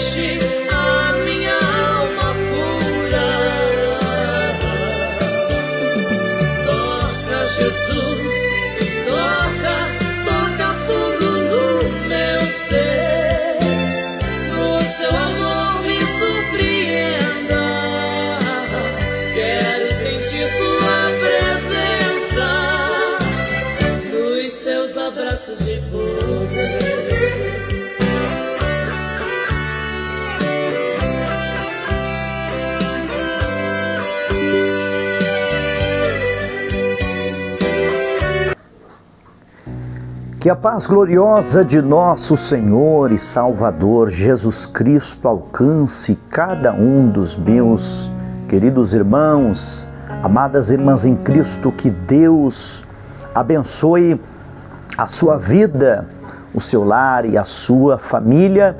enche a minha alma pura. Toca, Jesus, toca, toca fundo no meu ser. No seu amor me surpreenda. Quero sentir sua presença nos seus abraços de poder. Que a paz gloriosa de nosso Senhor e Salvador Jesus Cristo alcance cada um dos meus queridos irmãos, amadas irmãs em Cristo. Que Deus abençoe a sua vida, o seu lar e a sua família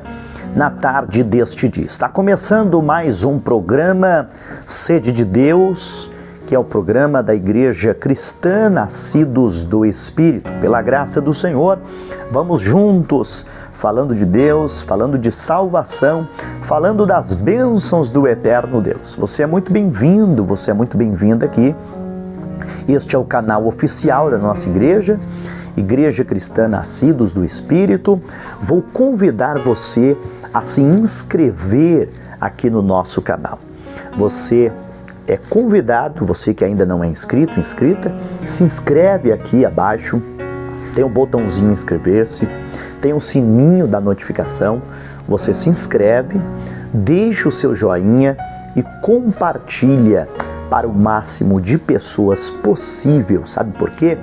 na tarde deste dia. Está começando mais um programa Sede de Deus, que é o programa da Igreja Cristã Nascidos do Espírito. Pela graça do Senhor, vamos juntos falando de Deus, falando de salvação, falando das bênçãos do eterno Deus. Você é muito bem-vindo, você é muito bem-vinda aqui. Este é o canal oficial da nossa igreja, Igreja Cristã Nascidos do Espírito. Vou convidar você a se inscrever aqui no nosso canal. Você é convidado, você que ainda não é inscrito, inscrita, se inscreve aqui abaixo, tem um botãozinho inscrever-se, tem o sininho da notificação, você se inscreve, deixa o seu joinha e compartilha para o máximo de pessoas possível. Sabe por quê?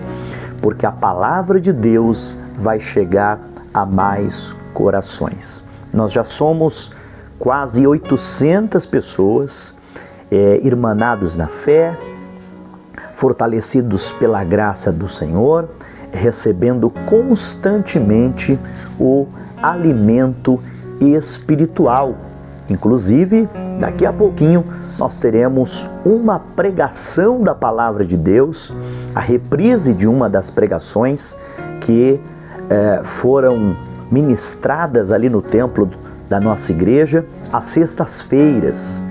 Porque a palavra de Deus vai chegar a mais corações. Nós já somos quase 800 pessoas irmanados na fé, fortalecidos pela graça do Senhor, recebendo constantemente o alimento espiritual. Inclusive, daqui a pouquinho nós teremos uma pregação da palavra de Deus, a reprise de uma das pregações que foram ministradas ali no templo da nossa igreja às sextas-feiras.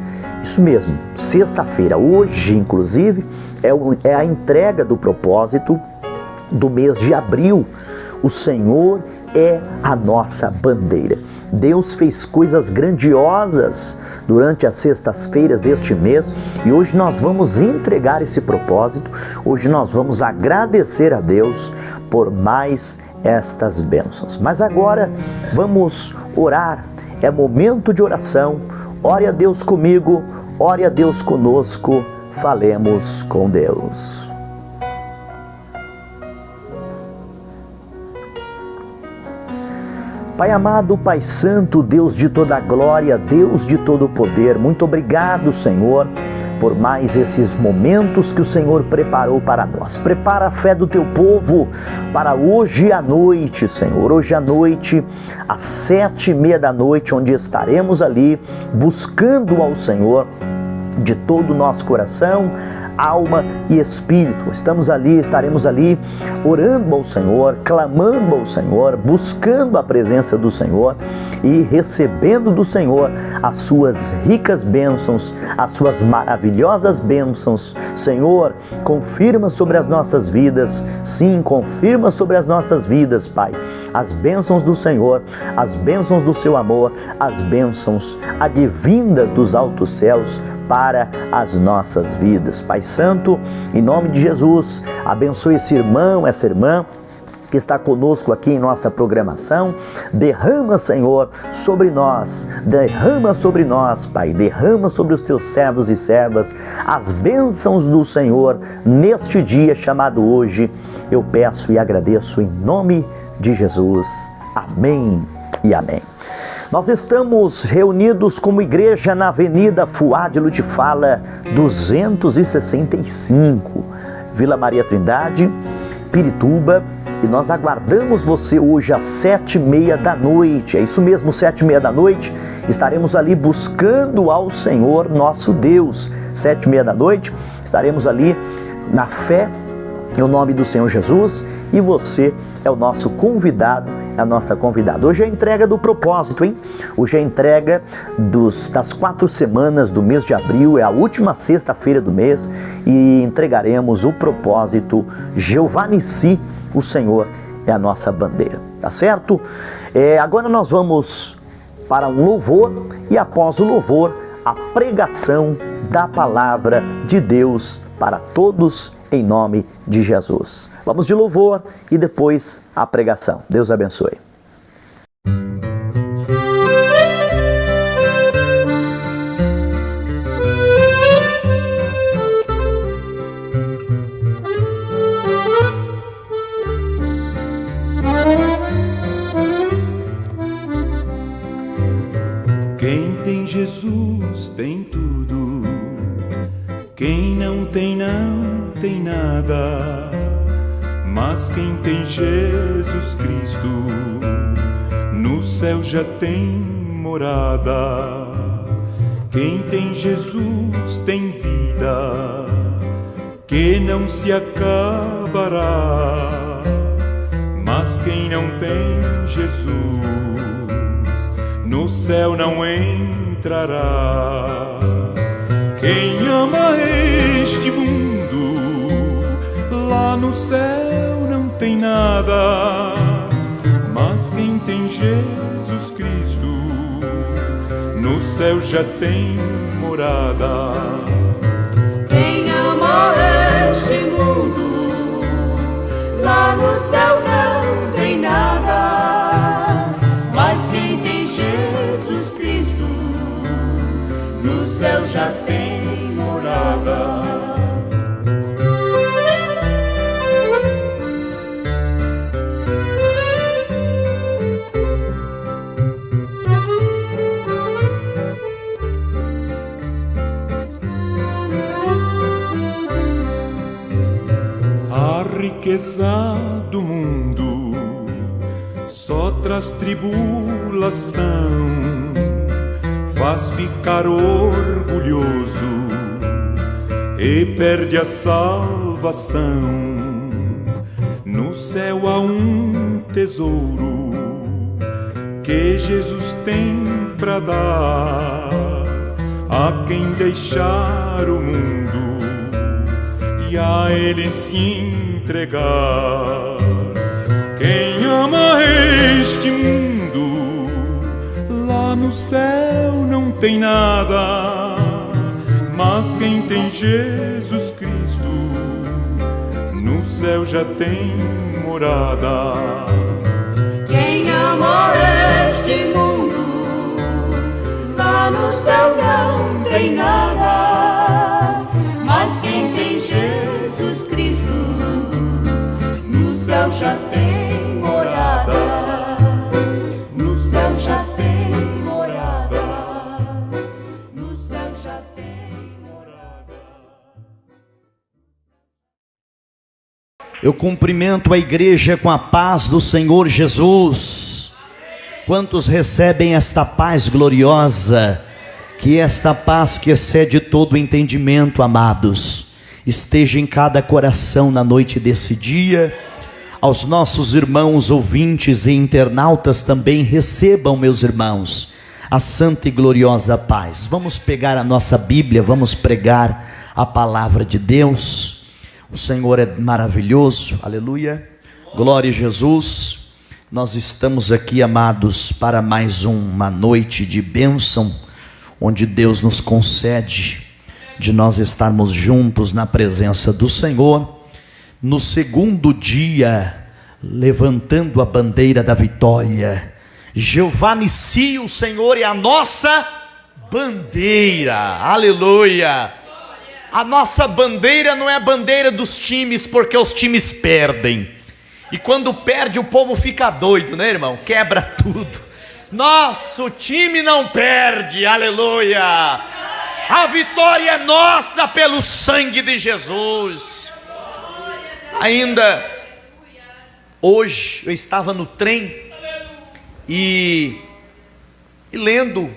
Isso mesmo, sexta-feira. Hoje, inclusive, é a entrega do propósito do mês de abril. O Senhor é a nossa bandeira. Deus fez coisas grandiosas durante as sextas-feiras deste mês e hoje nós vamos entregar esse propósito. Hoje nós vamos agradecer a Deus por mais estas bênçãos. Mas agora vamos orar. É momento de oração. Ore a Deus comigo, ore a Deus conosco, falemos com Deus. Pai amado, Pai santo, Deus de toda glória, Deus de todo poder, muito obrigado, Senhor, por mais esses momentos que o Senhor preparou para nós. Prepara a fé do teu povo para hoje à noite, Senhor. Hoje à noite, às 7:30 da noite, onde estaremos ali buscando ao Senhor de todo o nosso coração, alma e espírito. Estaremos ali orando ao Senhor, clamando ao Senhor, buscando a presença do Senhor e recebendo do Senhor as suas ricas bênçãos, as suas maravilhosas bênçãos. Senhor, confirma sobre as nossas vidas, sim, confirma sobre as nossas vidas, Pai, as bênçãos do Senhor, as bênçãos do seu amor, as bênçãos advindas dos altos céus para as nossas vidas. Pai Santo, em nome de Jesus, abençoe esse irmão, essa irmã que está conosco aqui em nossa programação. Derrama, Senhor, sobre nós, Pai, derrama sobre os teus servos e servas as bênçãos do Senhor neste dia chamado hoje. Eu peço e agradeço em nome de Jesus. Amém e amém. Nós estamos reunidos como igreja na Avenida Fuad Lutifala 265, Vila Maria Trindade, Pirituba, e nós aguardamos você hoje às 7:30 da noite. É isso mesmo, 7:30 da noite, estaremos ali buscando ao Senhor nosso Deus. 7:30 da noite, estaremos ali na fé, em nome do Senhor Jesus, e você é o nosso convidado a nossa convidada. Hoje é a entrega do propósito, hein? Hoje é a entrega das 4 semanas do mês de abril, é a última sexta-feira do mês e entregaremos o propósito Jeová Nissi, o Senhor é a nossa bandeira, tá certo? Agora nós vamos para um louvor e após o louvor, a pregação da palavra de Deus para todos em nome de Jesus. Vamos de louvor e depois a pregação. Deus abençoe. Quem tem Jesus tem tudo, quem não tem nada. Mas quem tem Jesus Cristo, no céu já tem morada. Quem tem Jesus tem vida, que não se acabará. Mas quem não tem Jesus, no céu não entrará. Quem ama este mundo, lá no céu não tem nada. Mas quem tem Jesus Cristo, no céu já tem morada. Quem ama este mundo, lá no céu não tem nada. Mas quem tem Jesus Cristo, no céu já tem morada. A riqueza do mundo só traz tribulação, faz ficar orgulhoso e perde a salvação. No céu há um tesouro que Jesus tem pra dar a quem deixar o mundo e a Ele se entregar. Quem ama este mundo, lá no céu não tem nada. Mas quem tem Jesus Cristo, no céu já tem morada. Quem ama este mundo, lá no céu não tem nada. Mas quem tem Jesus Cristo, no céu já tem morada. No céu já tem morada. No céu já tem morada. Eu cumprimento a igreja com a paz do Senhor Jesus. Quantos recebem esta paz gloriosa? Que esta paz que excede todo o entendimento, amados, esteja em cada coração na noite desse dia. Aos nossos irmãos ouvintes e internautas também recebam, meus irmãos, a santa e gloriosa paz. Vamos pegar a nossa Bíblia, vamos pregar a palavra de Deus. O Senhor é maravilhoso, aleluia, glória a Jesus. Nós estamos aqui, amados, para mais uma noite de bênção, onde Deus nos concede de nós estarmos juntos na presença do Senhor, no segundo dia, levantando a bandeira da vitória. Jeová Nissi, o Senhor é a nossa bandeira, aleluia. A nossa bandeira não é a bandeira dos times, porque os times perdem, e quando perde o povo fica doido, né, irmão? Quebra tudo. Nosso time não perde, aleluia. A vitória é nossa pelo sangue de Jesus. Ainda hoje eu estava no trem e lendo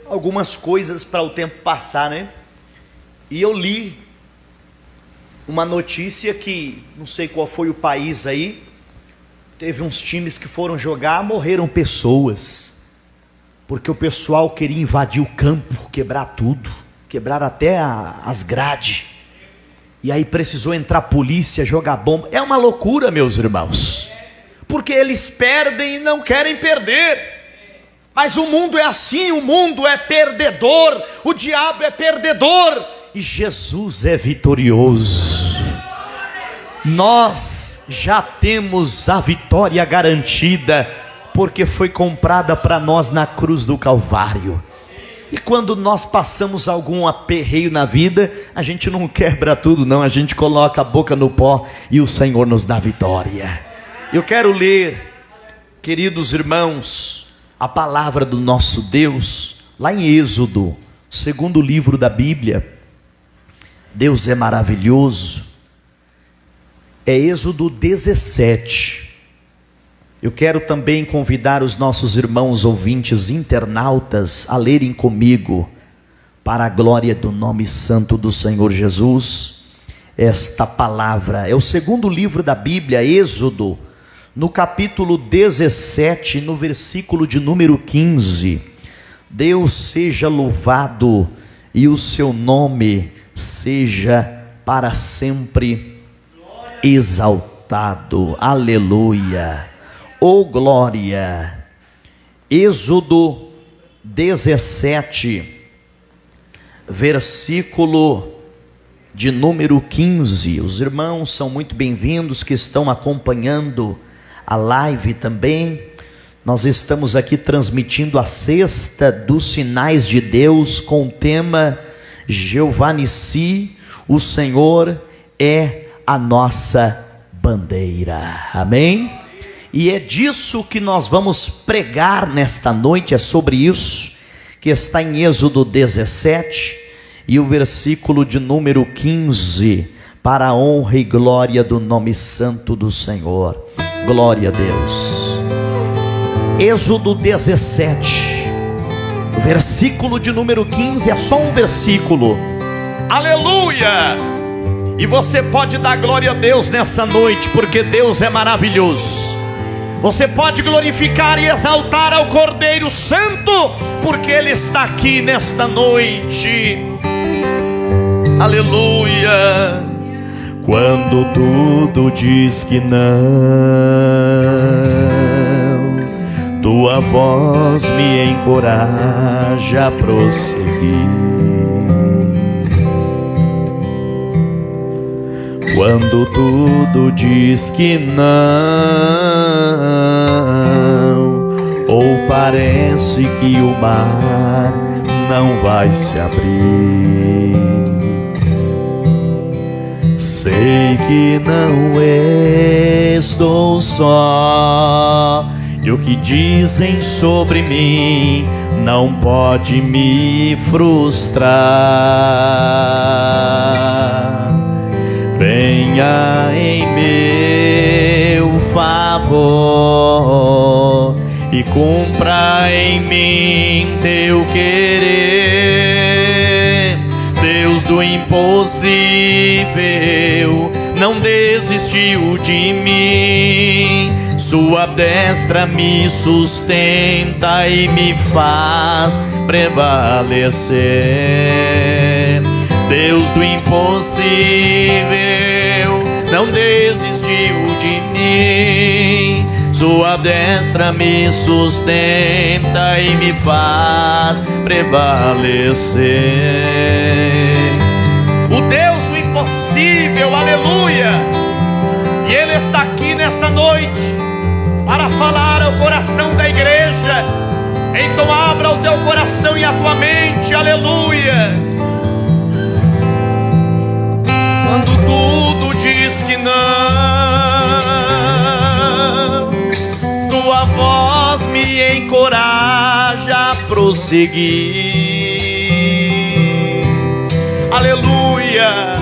algumas coisas para o tempo passar, né? E eu li uma notícia que não sei qual foi o país aí, Teve uns times que foram jogar, morreram pessoas, porque o pessoal queria invadir o campo, quebrar tudo, quebrar até as grades. E aí precisou entrar a polícia, jogar bomba. É uma loucura, meus irmãos, porque eles perdem e não querem perder. Mas o mundo é assim, o mundo é perdedor, o diabo é perdedor e Jesus é vitorioso. Nós já temos a vitória garantida, porque foi comprada para nós na cruz do Calvário. E quando nós passamos algum aperreio na vida, a gente não quebra tudo não, a gente coloca a boca no pó e o Senhor nos dá vitória. Eu quero ler, queridos irmãos, a palavra do nosso Deus, lá em Êxodo, segundo livro da Bíblia. Deus é maravilhoso. É Êxodo 17. Eu quero também convidar os nossos irmãos ouvintes internautas a lerem comigo, para a glória do nome santo do Senhor Jesus, esta palavra. É o segundo livro da Bíblia, Êxodo, no capítulo 17, no versículo de número 15. Deus seja louvado e o seu nome seja para sempre exaltado. Aleluia. Oh glória. Êxodo 17, versículo de número 15. Os irmãos são muito bem-vindos que estão acompanhando a live também. Nós estamos aqui transmitindo a sexta dos sinais de Deus com o tema Jeová Nissi, o Senhor é a nossa bandeira. Amém? E é disso que nós vamos pregar nesta noite, é sobre isso, que está em Êxodo 17, e o versículo de número 15, para a honra e glória do nome santo do Senhor. Glória a Deus. Êxodo 17, versículo de número 15, é só um versículo. Aleluia! E você pode dar glória a Deus nessa noite, porque Deus é maravilhoso. Você pode glorificar e exaltar ao Cordeiro Santo, porque Ele está aqui nesta noite. Aleluia. Quando tudo diz que não, tua voz me encoraja a prosseguir. Quando tudo diz que não, ou parece que o mar não vai se abrir, sei que não estou só, e o que dizem sobre mim não pode me frustrar. Venha em meu favor e cumpra em mim teu querer. Deus do impossível não desistiu de mim. Sua destra me sustenta e me faz prevalecer. Deus do impossível não desistiu de mim. Sua destra me sustenta e me faz prevalecer. O Deus do impossível, aleluia. E Ele está aqui nesta noite para falar ao coração da igreja. Então abra o teu coração e a tua mente, aleluia. Quando tudo diz que não, tua voz me encoraja a prosseguir. Aleluia.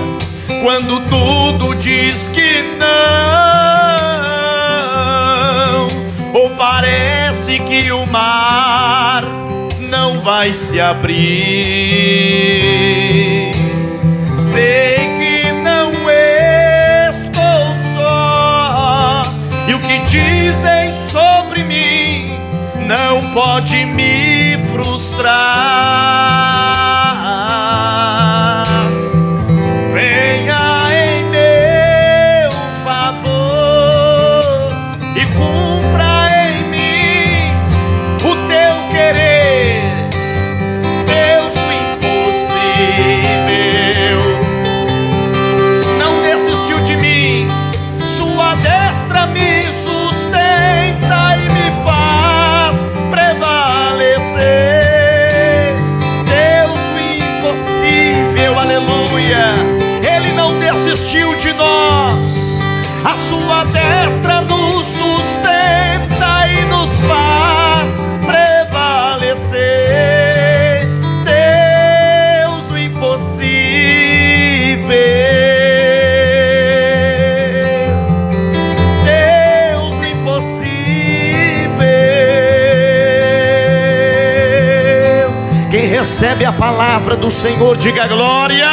Quando tudo diz que não, ou parece que o mar não vai se abrir, sei que não estou só, e o que diz não pode me frustrar. Venha em meu favor e cumpra em mim o teu querer, Deus do impossível. Não desistiu de mim, sua destra me sustenta e me faz prevalecer. Deus do impossível, aleluia. Ele não desistiu de nós, a sua destra nos sustenta e nos faz prevalecer. Deus do impossível, Deus do impossível. Quem recebe a palavra do Senhor, diga glória.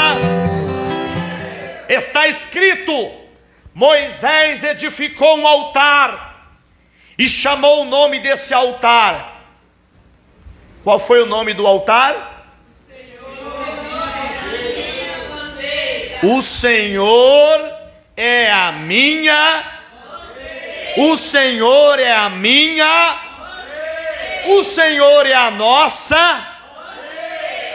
Está escrito: Moisés edificou um altar e chamou o nome desse altar. Qual foi o nome do altar? O Senhor é a minha. O Senhor é a minha. O Senhor é a nossa.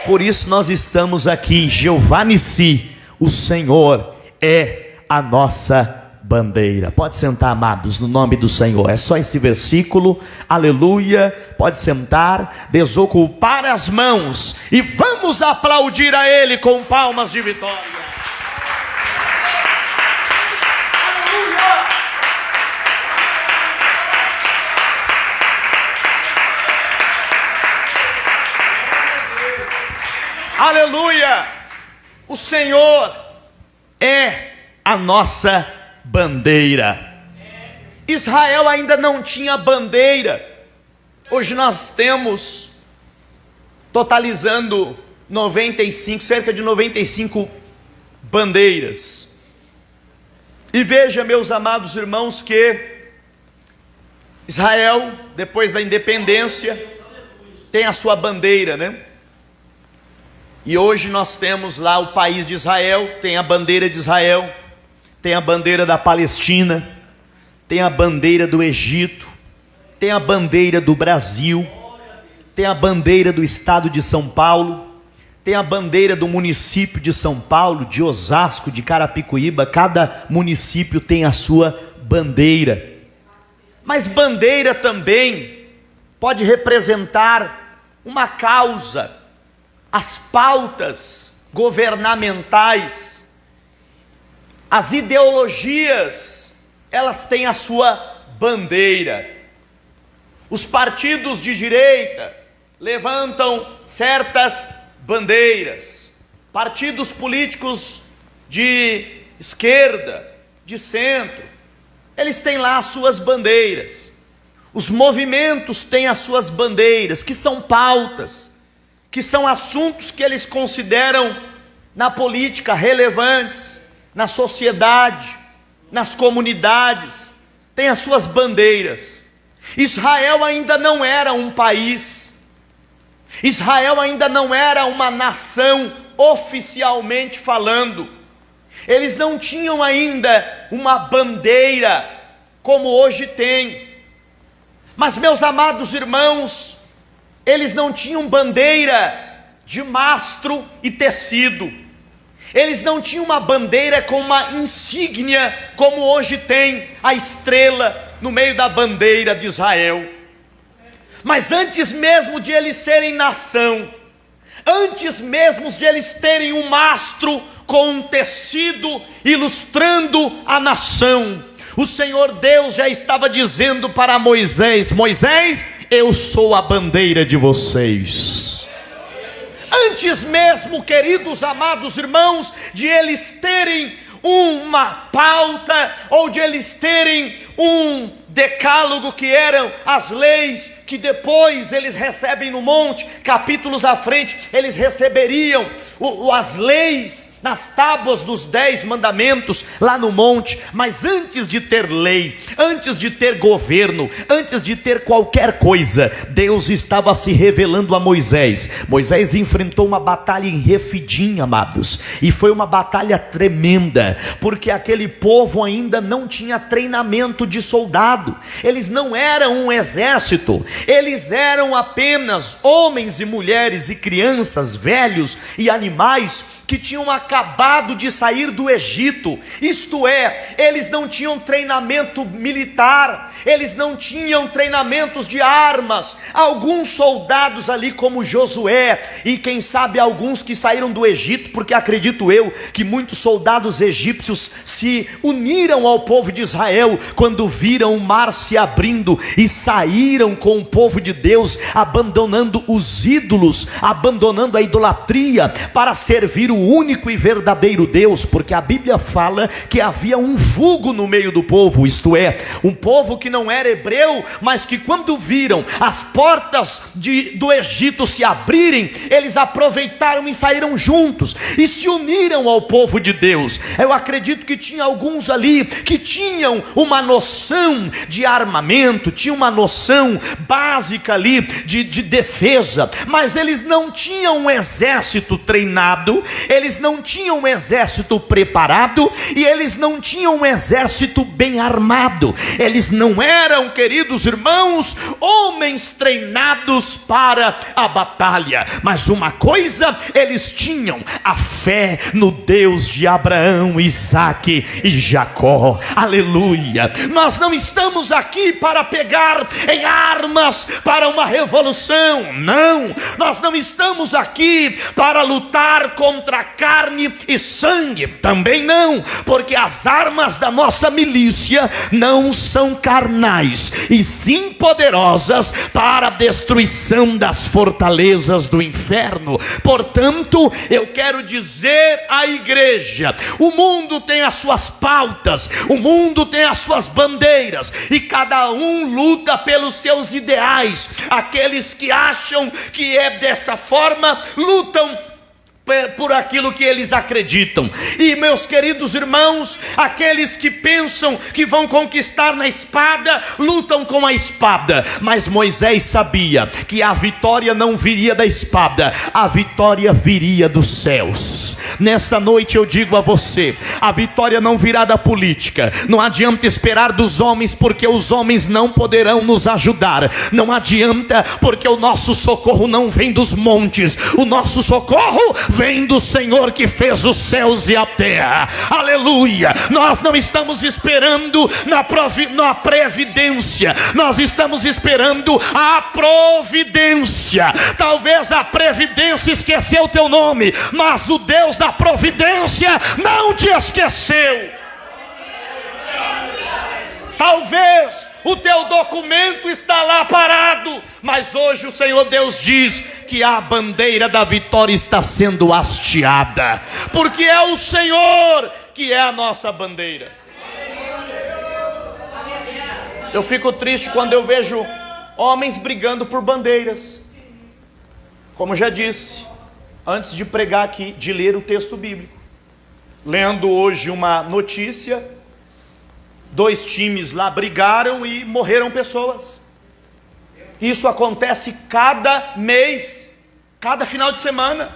Por isso nós estamos aqui, Jeová Nissi. O Senhor é a nossa bandeira. Pode sentar, amados, no nome do Senhor. É só esse versículo, aleluia. Pode sentar, desocupar as mãos e vamos aplaudir a Ele com palmas de vitória. Aleluia. O Senhor é a nossa bandeira. Israel ainda não tinha bandeira. Hoje nós temos, totalizando 95, cerca de 95 bandeiras. E veja, meus amados irmãos, que Israel, depois da independência, tem a sua bandeira, né? E hoje nós temos lá o país de Israel, tem a bandeira de Israel, tem a bandeira da Palestina, tem a bandeira do Egito, tem a bandeira do Brasil, tem a bandeira do estado de São Paulo, tem a bandeira do município de São Paulo, de Osasco, de Carapicuíba. Cada município tem a sua bandeira. Mas bandeira também pode representar uma causa. As pautas governamentais, as ideologias, elas têm a sua bandeira. Os partidos de direita levantam certas bandeiras. Partidos políticos de esquerda, de centro, eles têm lá as suas bandeiras. Os movimentos têm as suas bandeiras, que são pautas, que são assuntos que eles consideram na política relevantes, na sociedade, nas comunidades, tem as suas bandeiras. Israel ainda não era um país, Israel ainda não era uma nação oficialmente falando, eles não tinham ainda uma bandeira como hoje tem. Mas, meus amados irmãos, eles não tinham bandeira de mastro e tecido. Eles não tinham uma bandeira com uma insígnia, como hoje tem a estrela no meio da bandeira de Israel. Mas antes mesmo de eles serem nação, antes mesmo de eles terem um mastro com um tecido ilustrando a nação, o Senhor Deus já estava dizendo para Moisés: Moisés, eu sou a bandeira de vocês. Antes mesmo, queridos amados irmãos, de eles terem uma pauta ou de eles terem um decálogo, que eram as leis que depois eles recebem no monte, capítulos à frente, eles receberiam as leis nas tábuas dos 10 mandamentos lá no monte. Mas antes de ter lei, antes de ter governo, antes de ter qualquer coisa, Deus estava se revelando a Moisés. Moisés enfrentou uma batalha em Refidim, amados, e foi uma batalha tremenda, porque aquele povo ainda não tinha treinamento de soldado, eles não eram um exército, eles eram apenas homens e mulheres e crianças, velhos e animais que tinham acabado de sair do Egito. Isto é, eles não tinham treinamento militar, eles não tinham treinamentos de armas. Alguns soldados ali, como Josué, e quem sabe alguns que saíram do Egito, porque acredito eu que muitos soldados egípcios se uniram ao povo de Israel quando viram o mar se abrindo e saíram com o povo de Deus, abandonando os ídolos, abandonando a idolatria, para servir o único e verdadeiro Deus, porque a Bíblia fala que havia um vulgo no meio do povo, isto é, um povo que não era hebreu, mas que quando viram as portas do Egito se abrirem, eles aproveitaram e saíram juntos, e se uniram ao povo de Deus. Eu acredito que tinha alguns ali que tinham uma noção de armamento, tinham uma noção básica ali de defesa, mas eles não tinham um exército treinado, eles não tinham um exército preparado, e eles não tinham um exército bem armado. Eles não eram, queridos irmãos, homens treinados para a batalha. Mas uma coisa eles tinham: a fé no Deus de Abraão, Isaque e Jacó. Aleluia. Nós não estamos aqui para pegar em armas para uma revolução, não. Nós não estamos aqui para lutar contra carne e sangue, também não, porque as armas da nossa milícia não são carnais, e sim poderosas para a destruição das fortalezas do inferno. Portanto, eu quero dizer à igreja: o mundo tem as suas pautas, o mundo tem as suas bandeiras, e cada um luta pelos seus ideais. Aqueles que acham que é dessa forma, lutam por aquilo que eles acreditam. E meus queridos irmãos, aqueles que pensam que vão conquistar na espada, lutam com a espada. Mas Moisés sabia que a vitória não viria da espada, a vitória viria dos céus. Nesta noite eu digo a você: a vitória não virá da política. Não adianta esperar dos homens, porque os homens não poderão nos ajudar. Não adianta, porque o nosso socorro não vem dos montes, o nosso socorro vem do Senhor que fez os céus e a terra. Aleluia. Nós não estamos esperando na previdência, nós estamos esperando a providência. Talvez a previdência esqueceu o teu nome, mas o Deus da providência não te esqueceu. Talvez o teu documento está lá parado, mas hoje o Senhor Deus diz que a bandeira da vitória está sendo hasteada, porque é o Senhor que é a nossa bandeira. Eu fico triste quando eu vejo homens brigando por bandeiras. Como já disse, antes de pregar aqui, de ler o texto bíblico, lendo hoje uma notícia: 2 times lá brigaram e morreram pessoas. Isso acontece cada mês, cada final de semana.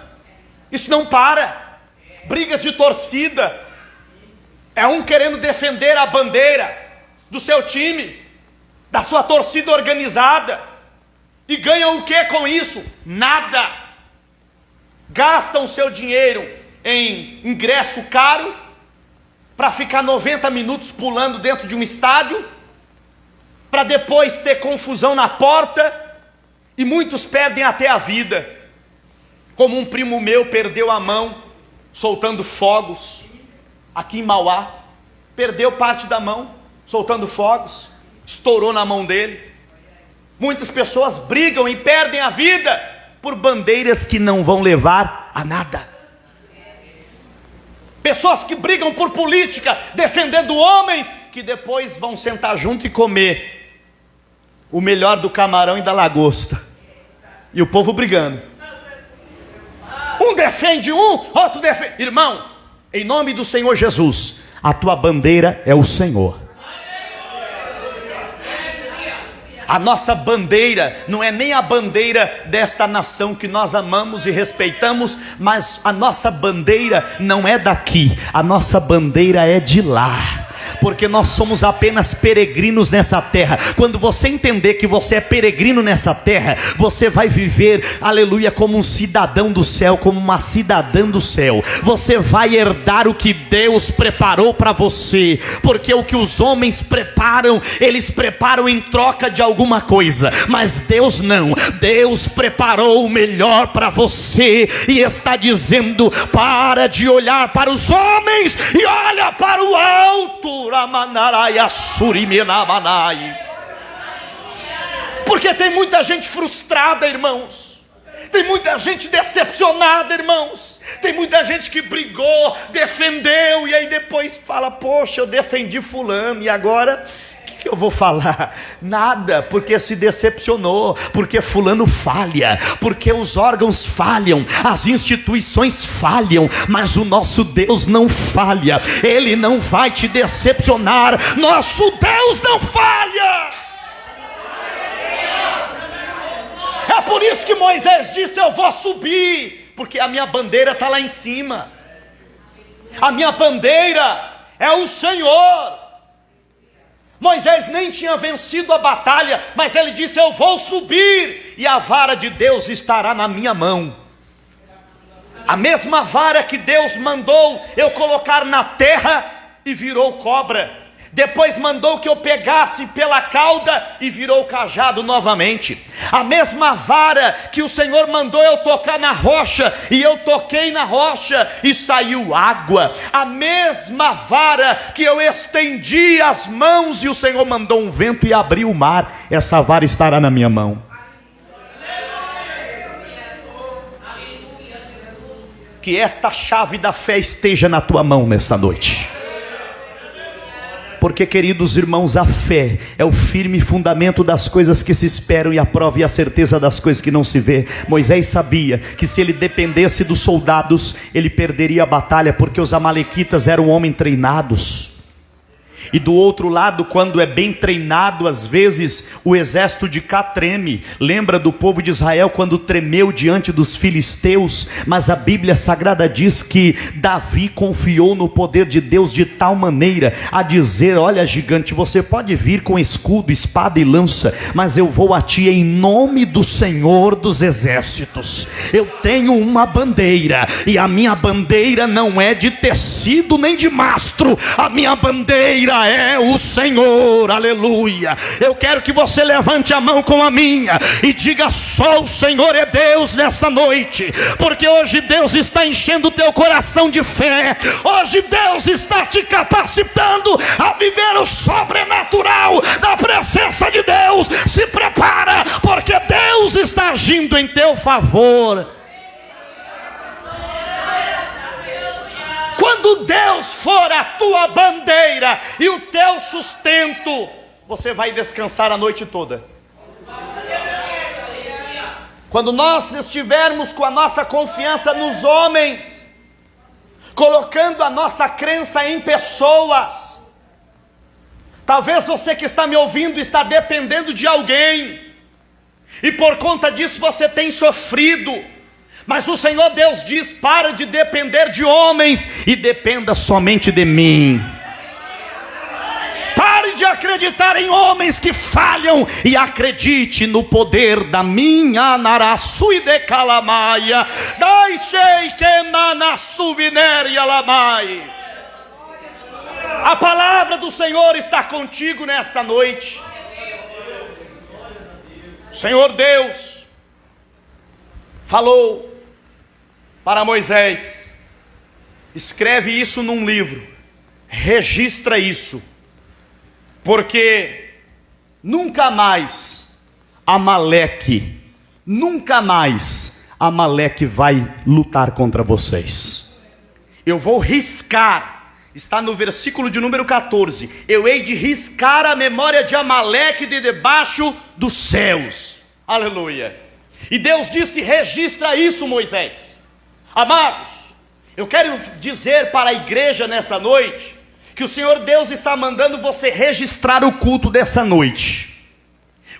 Isso não para. Brigas de torcida, é um querendo defender a bandeira do seu time, da sua torcida organizada, e ganham o que com isso? Nada. Gastam seu dinheiro em ingresso caro, para ficar 90 minutos pulando dentro de um estádio, para depois ter confusão na porta, e muitos perdem até a vida. Como um primo meu perdeu a mão soltando fogos aqui em Mauá, perdeu parte da mão soltando fogos, estourou na mão dele. Muitas pessoas brigam e perdem a vida por bandeiras que não vão levar a nada. Pessoas que brigam por política, defendendo homens, que depois vão sentar junto e comer o melhor do camarão e da lagosta. E o povo brigando. Um defende um, outro defende. Irmão, em nome do Senhor Jesus, a tua bandeira é o Senhor. A nossa bandeira não é nem a bandeira desta nação que nós amamos e respeitamos, mas a nossa bandeira não é daqui, a nossa bandeira é de lá. Porque nós somos apenas peregrinos nessa terra. Quando você entender que você é peregrino nessa terra, você vai viver, aleluia, como um cidadão do céu, como uma cidadã do céu. Você vai herdar o que Deus preparou para você, porque o que os homens preparam, eles preparam em troca de alguma coisa, mas Deus não. Deus preparou o melhor para você e está dizendo: para de olhar para os homens e olha para o alto. Porque tem muita gente frustrada, irmãos. Tem muita gente decepcionada, irmãos. Tem muita gente que brigou, defendeu, e aí depois fala: poxa, eu defendi fulano, e agora o que eu vou falar? Nada, porque se decepcionou, porque fulano falha, porque os órgãos falham, as instituições falham, mas o nosso Deus não falha. Ele não vai te decepcionar. Nosso Deus não falha. É por isso que Moisés disse: eu vou subir, porque a minha bandeira está lá em cima. A minha bandeira é o Senhor. Moisés nem tinha vencido a batalha, mas ele disse: eu vou subir, e a vara de Deus estará na minha mão. A mesma vara que Deus mandou eu colocar na terra e virou cobra. Depois mandou que eu pegasse pela cauda e virou cajado novamente. A mesma vara que o Senhor mandou eu tocar na rocha, e eu toquei na rocha e saiu água. A mesma vara que eu estendi as mãos e o Senhor mandou um vento e abriu o mar, essa vara estará na minha mão. Que esta chave da fé esteja na tua mão nesta noite. Porque, queridos irmãos, a fé é o firme fundamento das coisas que se esperam e a prova e a certeza das coisas que não se vê. Moisés sabia que se ele dependesse dos soldados, ele perderia a batalha, porque os amalequitas eram homens treinados. E do outro lado, quando é bem treinado, às vezes o exército de cá treme. Lembra do povo de Israel quando tremeu diante dos filisteus? Mas a Bíblia Sagrada diz que Davi confiou no poder de Deus de tal maneira a dizer: olha, gigante, você pode vir com escudo, espada e lança, mas eu vou a ti em nome do Senhor dos exércitos. Eu tenho uma bandeira, e a minha bandeira não é de tecido nem de mastro. A minha bandeira é o Senhor, aleluia. Eu quero que você levante a mão com a minha e diga: só o Senhor é Deus nessa noite, porque hoje Deus está enchendo o teu coração de fé. Hoje Deus está te capacitando a viver o sobrenatural da presença de Deus. Se prepara, porque Deus está agindo em teu favor. Quando Deus for a tua bandeira e o teu sustento, você vai descansar a noite toda. Quando nós estivermos com a nossa confiança nos homens, colocando a nossa crença em pessoas, talvez você que está me ouvindo está dependendo de alguém, e por conta disso você tem sofrido. Mas o Senhor Deus diz: para de depender de homens e dependa somente de mim. Pare de acreditar em homens que falham e acredite no poder da minha naraçu e de calamaia. Deixei que manassu vinéria lamai. A palavra do Senhor está contigo nesta noite. Senhor Deus falou para Moisés: escreve isso num livro, registra isso, porque nunca mais Amaleque vai lutar contra vocês. eu vou riscar, está no versículo de número 14, eu hei de riscar a memória de Amaleque de debaixo dos céus. Aleluia. E Deus disse: registra isso, Moisés. Amados, eu quero dizer para a igreja nessa noite, que o Senhor Deus está mandando você registrar o culto dessa noite.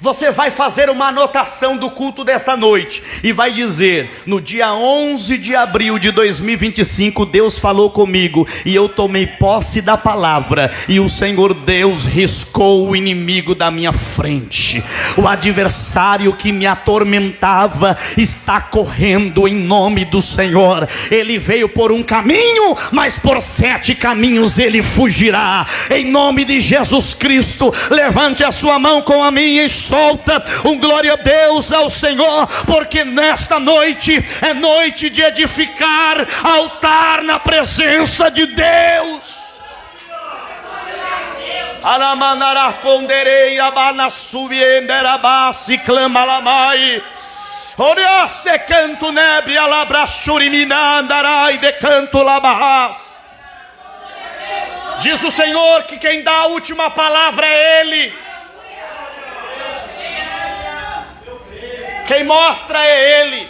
Você vai fazer uma anotação do culto desta noite e vai dizer: no dia 11 de abril de 2025, Deus falou comigo e eu tomei posse da palavra, e o Senhor Deus riscou o inimigo da minha frente. O adversário que me atormentava está correndo em nome do Senhor. Ele veio por um caminho, mas por 7 caminhos ele fugirá. Em nome de Jesus Cristo, levante a sua mão com a minha e solta um glória a Deus ao Senhor, porque nesta noite é noite de edificar altar na presença de Deus. Alamanara conderei abana subiendera basi clamalamai. Ora se canto nebre alabra churiminandarai de canto labahas. Diz o Senhor que quem dá a última palavra é Ele. Quem mostra é Ele.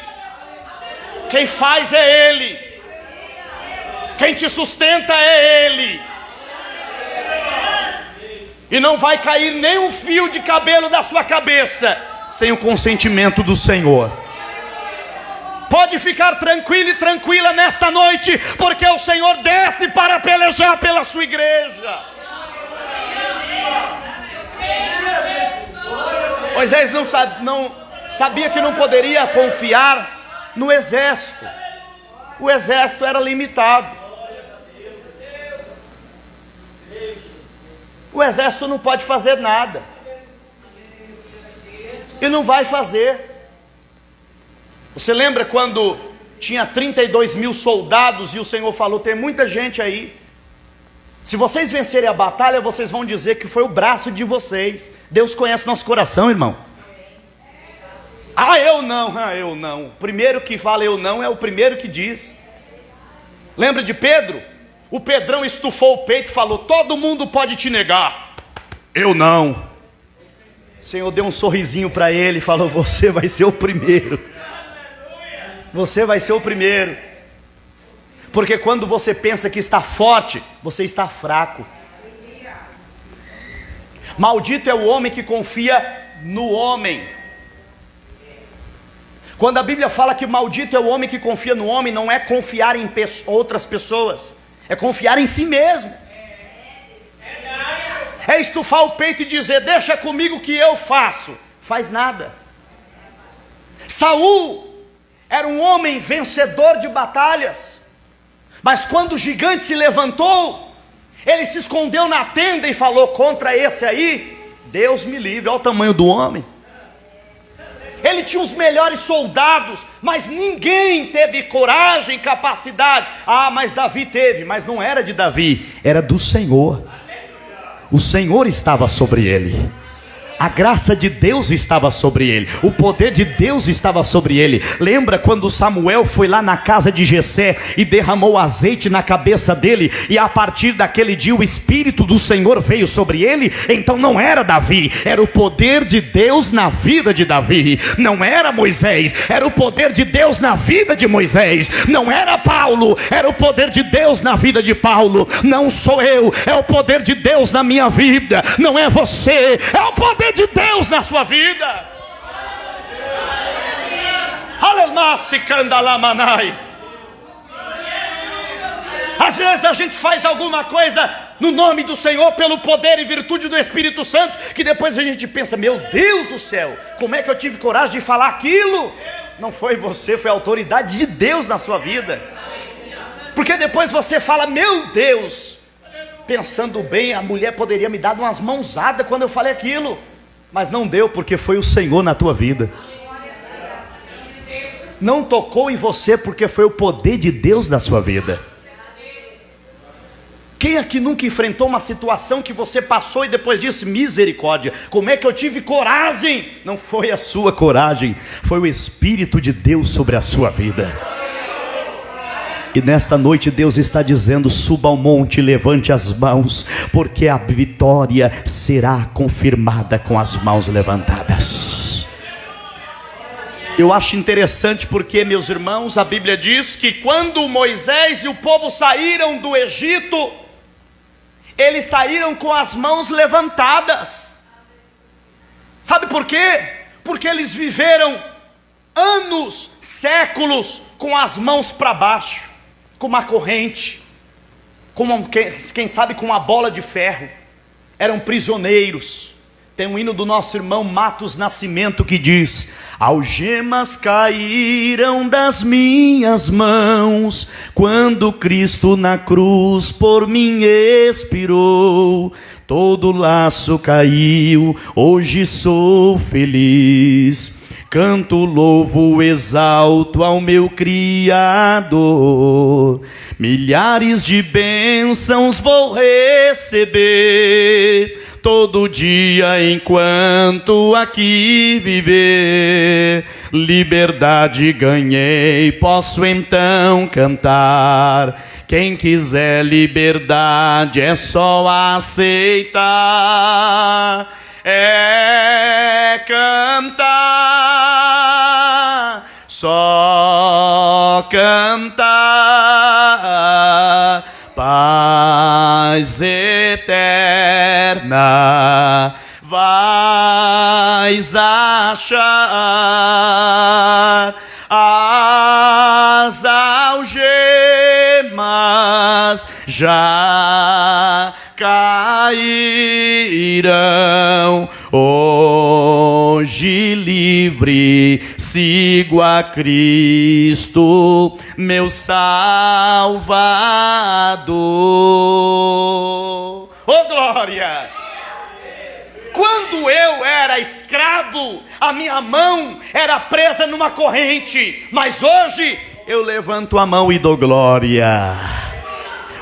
Quem faz é Ele. Quem te sustenta é Ele. E não vai cair nem um fio de cabelo da sua cabeça sem o consentimento do Senhor. Pode ficar tranquilo e tranquila nesta noite, porque o Senhor desce para pelejar pela sua igreja. Moisés não sabia que não poderia confiar no exército. O exército era limitado. O exército não pode fazer nada. E não vai fazer. Você lembra quando tinha 32 mil soldados e o Senhor falou: tem muita gente aí. Se vocês vencerem a batalha, vocês vão dizer que foi o braço de vocês. Deus conhece nosso coração, irmão. Eu não. O primeiro que fala eu não é o primeiro que diz. Lembra de Pedro? O Pedrão estufou o peito e falou: todo mundo pode te negar, eu não. O Senhor deu um sorrisinho para ele e falou: você vai ser o primeiro. Você vai ser o primeiro. Porque quando você pensa que está forte, você está fraco. Maldito é o homem que confia no homem. Quando a Bíblia fala que maldito é o homem que confia no homem, não é confiar em outras pessoas, é confiar em si mesmo. É estufar o peito e dizer: deixa comigo que eu faço. Faz nada. Saul era um homem vencedor de batalhas, mas quando o gigante se levantou, ele se escondeu na tenda e falou: contra esse aí, Deus me livre. Olha o tamanho do homem. Ele tinha os melhores soldados, mas ninguém teve coragem, capacidade. Mas Davi teve, mas não era de Davi, era do Senhor. O Senhor estava sobre ele. A graça de Deus estava sobre ele, o poder de Deus estava sobre ele. Lembra quando Samuel foi lá na casa de Jessé e derramou azeite na cabeça dele, e a partir daquele dia o Espírito do Senhor veio sobre ele? Então não era Davi, era o poder de Deus na vida de Davi. Não era Moisés, era o poder de Deus na vida de Moisés. Não era Paulo, era o poder de Deus na vida de Paulo. Não sou eu, é o poder de Deus na minha vida. Não é você, é o poder de Deus na sua vida. Às vezes a gente faz alguma coisa no nome do Senhor, pelo poder e virtude do Espírito Santo, que depois a gente pensa: meu Deus do céu, como é que eu tive coragem de falar aquilo? Não foi você, foi a autoridade de Deus na sua vida. Porque depois você fala: meu Deus, pensando bem, a mulher poderia me dar umas mãozadas quando eu falei aquilo. Mas não deu, porque foi o Senhor na tua vida. Não tocou em você, porque foi o poder de Deus na sua vida. Quem aqui nunca enfrentou uma situação que você passou e depois disse: misericórdia, como é que eu tive coragem? Não foi a sua coragem, foi o Espírito de Deus sobre a sua vida. E nesta noite Deus está dizendo: suba ao monte e levante as mãos, porque a vitória será confirmada com as mãos levantadas. Eu acho interessante porque, meus irmãos, a Bíblia diz que quando Moisés e o povo saíram do Egito, eles saíram com as mãos levantadas. Sabe por quê? Porque eles viveram anos, séculos, com as mãos para baixo, com uma corrente, quem sabe com uma bola de ferro. Eram prisioneiros. Tem um hino do nosso irmão Matos Nascimento que diz: algemas caíram das minhas mãos, quando Cristo na cruz por mim expirou. Todo laço caiu, hoje sou feliz. Canto, louvo, exalto ao meu Criador. Milhares de bênçãos vou receber todo dia enquanto aqui viver. Liberdade ganhei, posso então cantar. Quem quiser liberdade é só aceitar. É cantar, só cantar. Paz eterna vais achar. As algemas já cairão. Hoje livre sigo a Cristo, meu Salvador. Oh glória! Quando eu era escravo, a minha mão era presa numa corrente, mas hoje eu levanto a mão e dou glória.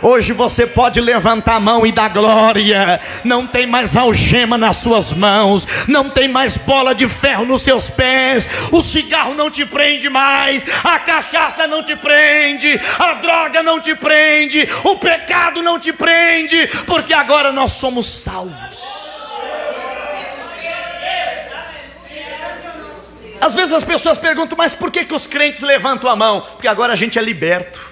Hoje você pode levantar a mão e dar glória. Não tem mais algema nas suas mãos, não tem mais bola de ferro nos seus pés. O cigarro não te prende mais, a cachaça não te prende, a droga não te prende, o pecado não te prende, porque agora nós somos salvos. Às vezes as pessoas perguntam: mas por que os crentes levantam a mão? Porque agora a gente é liberto.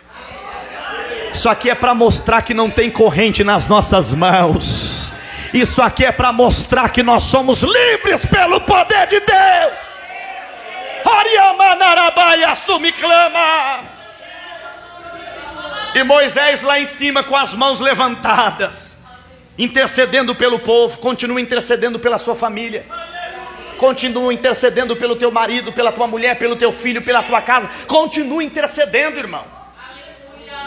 Isso aqui é para mostrar que não tem corrente nas nossas mãos. Isso aqui é para mostrar que nós somos livres pelo poder de Deus. Clama. E Moisés lá em cima com as mãos levantadas, intercedendo pelo povo. Continua intercedendo pela sua família, continua intercedendo pelo teu marido, pela tua mulher, pelo teu filho, pela tua casa. Continua intercedendo, irmão.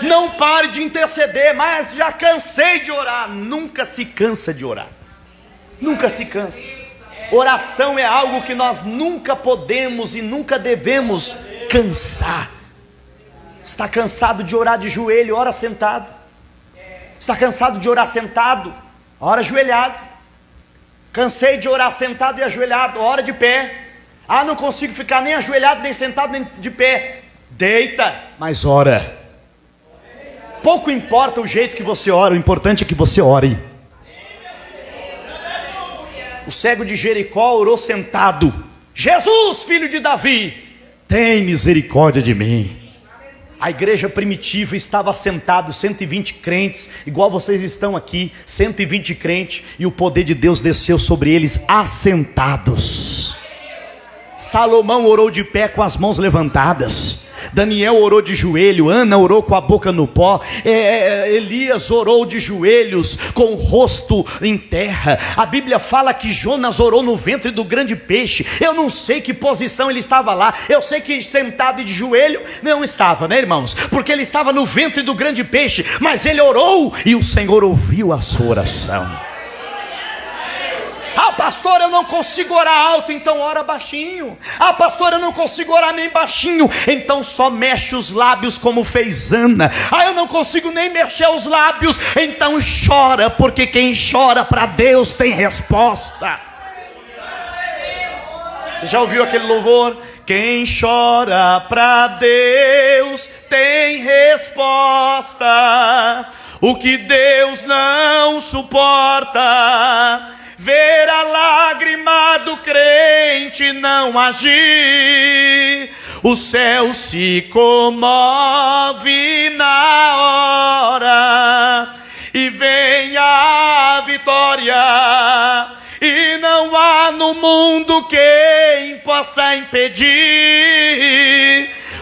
Não pare de interceder. Mas já cansei de orar. Nunca se cansa de orar. Nunca se cansa. Oração é algo que nós nunca podemos e nunca devemos cansar. Está cansado de orar de joelho? Ora sentado. Está cansado de orar sentado? Ora ajoelhado. Cansei de orar sentado e ajoelhado, ora de pé. Ah, não consigo ficar nem ajoelhado, nem sentado, nem de pé. Deita, mas ora. Pouco importa o jeito que você ora, o importante é que você ore. O cego de Jericó orou sentado: Jesus, filho de Davi, tem misericórdia de mim. A igreja primitiva estava sentado, 120 crentes, igual vocês estão aqui, 120 crentes, e o poder de Deus desceu sobre eles assentados. Salomão orou de pé com as mãos levantadas. Daniel orou de joelho, Ana orou com a boca no pó, Elias orou de joelhos, com o rosto em terra. A Bíblia fala que Jonas orou no ventre do grande peixe. Eu não sei que posição ele estava lá, eu sei que sentado e de joelho não estava, né, irmãos? Porque ele estava no ventre do grande peixe, mas ele orou e o Senhor ouviu a sua oração. Ah, pastor, eu não consigo orar alto, então ora baixinho. Ah, pastor, eu não consigo orar nem baixinho, então só mexe os lábios como fez Ana. Ah, eu não consigo nem mexer os lábios, então chora, porque quem chora para Deus tem resposta. Você já ouviu aquele louvor? Quem chora pra Deus tem resposta. O que Deus não suporta, ver a lágrima do crente não agir. O céu se comove na hora e vem a vitória. E não há no mundo quem possa impedir.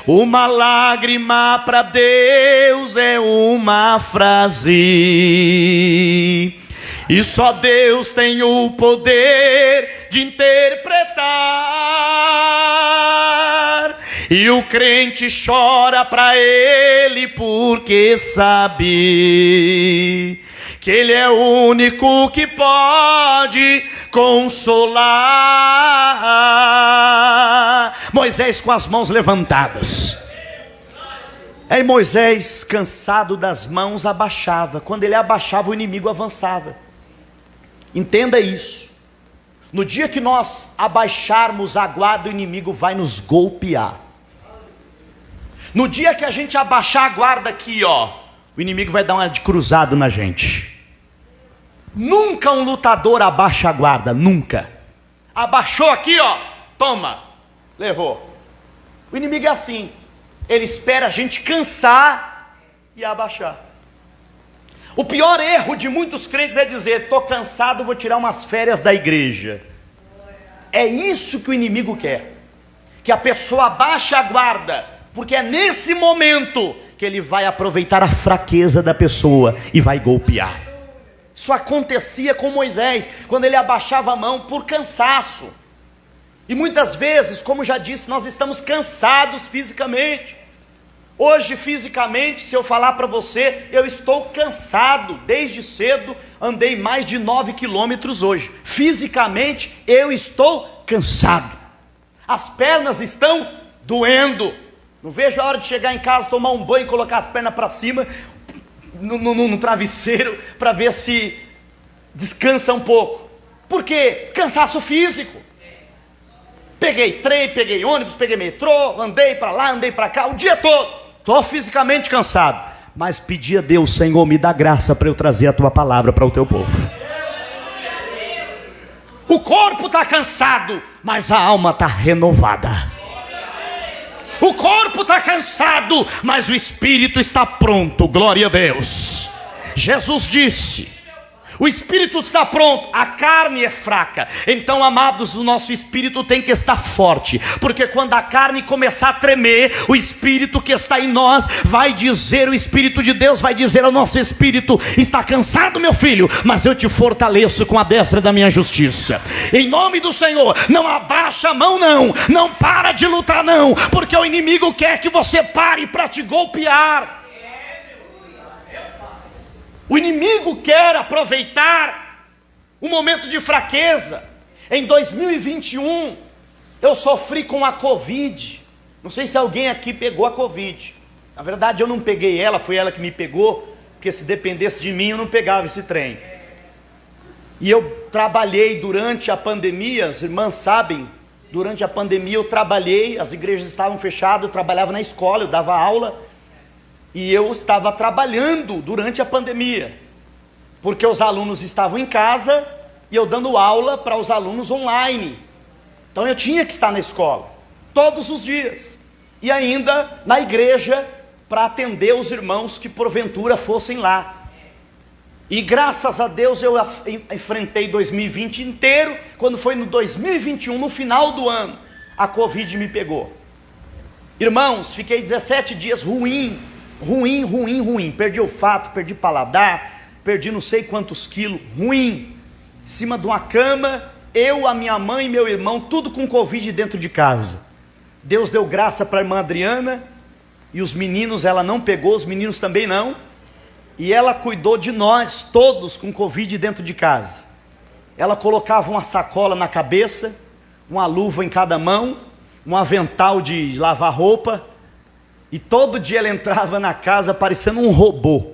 Uma lágrima para Deus é uma frase, e só Deus tem o poder de interpretar. E o crente chora para Ele porque sabe que Ele é o único que pode consolar. Moisés com as mãos levantadas. Aí Moisés, cansado das mãos, abaixava. Quando ele abaixava, o inimigo avançava. Entenda isso. No dia que nós abaixarmos a guarda, o inimigo vai nos golpear. No dia que a gente abaixar a guarda aqui, ó, o inimigo vai dar uma de cruzado na gente. Nunca um lutador abaixa a guarda, nunca. Abaixou aqui, ó, toma, levou. O inimigo é assim, ele espera a gente cansar e abaixar. O pior erro de muitos crentes é dizer: estou cansado, vou tirar umas férias da igreja. É isso que o inimigo quer, que a pessoa abaixe a guarda, porque é nesse momento que ele vai aproveitar a fraqueza da pessoa e vai golpear. Isso acontecia com Moisés, quando ele abaixava a mão por cansaço. E muitas vezes, como já disse, nós estamos cansados fisicamente. Hoje, fisicamente, se eu falar para você, eu estou cansado. Desde cedo, andei mais de 9 quilômetros hoje. Fisicamente, eu estou cansado. As pernas estão doendo. Não vejo a hora de chegar em casa, tomar um banho e colocar as pernas para cima, no travesseiro, para ver se descansa um pouco. Por quê? Cansaço físico. Peguei trem, peguei ônibus, peguei metrô, andei para lá, andei para cá, o dia todo. Estou fisicamente cansado, mas pedi a Deus: Senhor, me dá graça para eu trazer a tua palavra para o teu povo. O corpo está cansado, mas a alma está renovada. O corpo está cansado, mas o espírito está pronto. Glória a Deus. Jesus disse: o espírito está pronto, a carne é fraca. Então, amados, o nosso espírito tem que estar forte, porque quando a carne começar a tremer, o espírito que está em nós vai dizer, o Espírito de Deus vai dizer ao nosso espírito: está cansado, meu filho, mas eu te fortaleço com a destra da minha justiça. Em nome do Senhor, não abaixa a mão não, não para de lutar não, porque o inimigo quer que você pare para te golpear. O inimigo quer aproveitar o momento de fraqueza. Em 2021, eu sofri com a Covid. Não sei se alguém aqui pegou a Covid. Na verdade, eu não peguei ela, foi ela que me pegou, porque se dependesse de mim, eu não pegava esse trem. E eu trabalhei durante a pandemia, as irmãs sabem, durante a pandemia eu trabalhei, as igrejas estavam fechadas, eu trabalhava na escola, eu dava aula. E eu estava trabalhando durante a pandemia, porque os alunos estavam em casa e eu dando aula para os alunos online. Então eu tinha que estar na escola, todos os dias. E ainda na igreja, para atender os irmãos que porventura fossem lá. E graças a Deus eu enfrentei 2020 inteiro. Quando foi no 2021, no final do ano, a Covid me pegou. Irmãos, fiquei 17 dias ruim. Perdi olfato, perdi paladar, perdi não sei quantos quilos, ruim. Em cima de uma cama, eu, a minha mãe e meu irmão, tudo com Covid dentro de casa. Deus deu graça para a irmã Adriana, e os meninos ela não pegou, os meninos também não. E ela cuidou de nós todos com Covid dentro de casa. Ela colocava uma sacola na cabeça, uma luva em cada mão, um avental de lavar roupa. E todo dia ela entrava na casa parecendo um robô,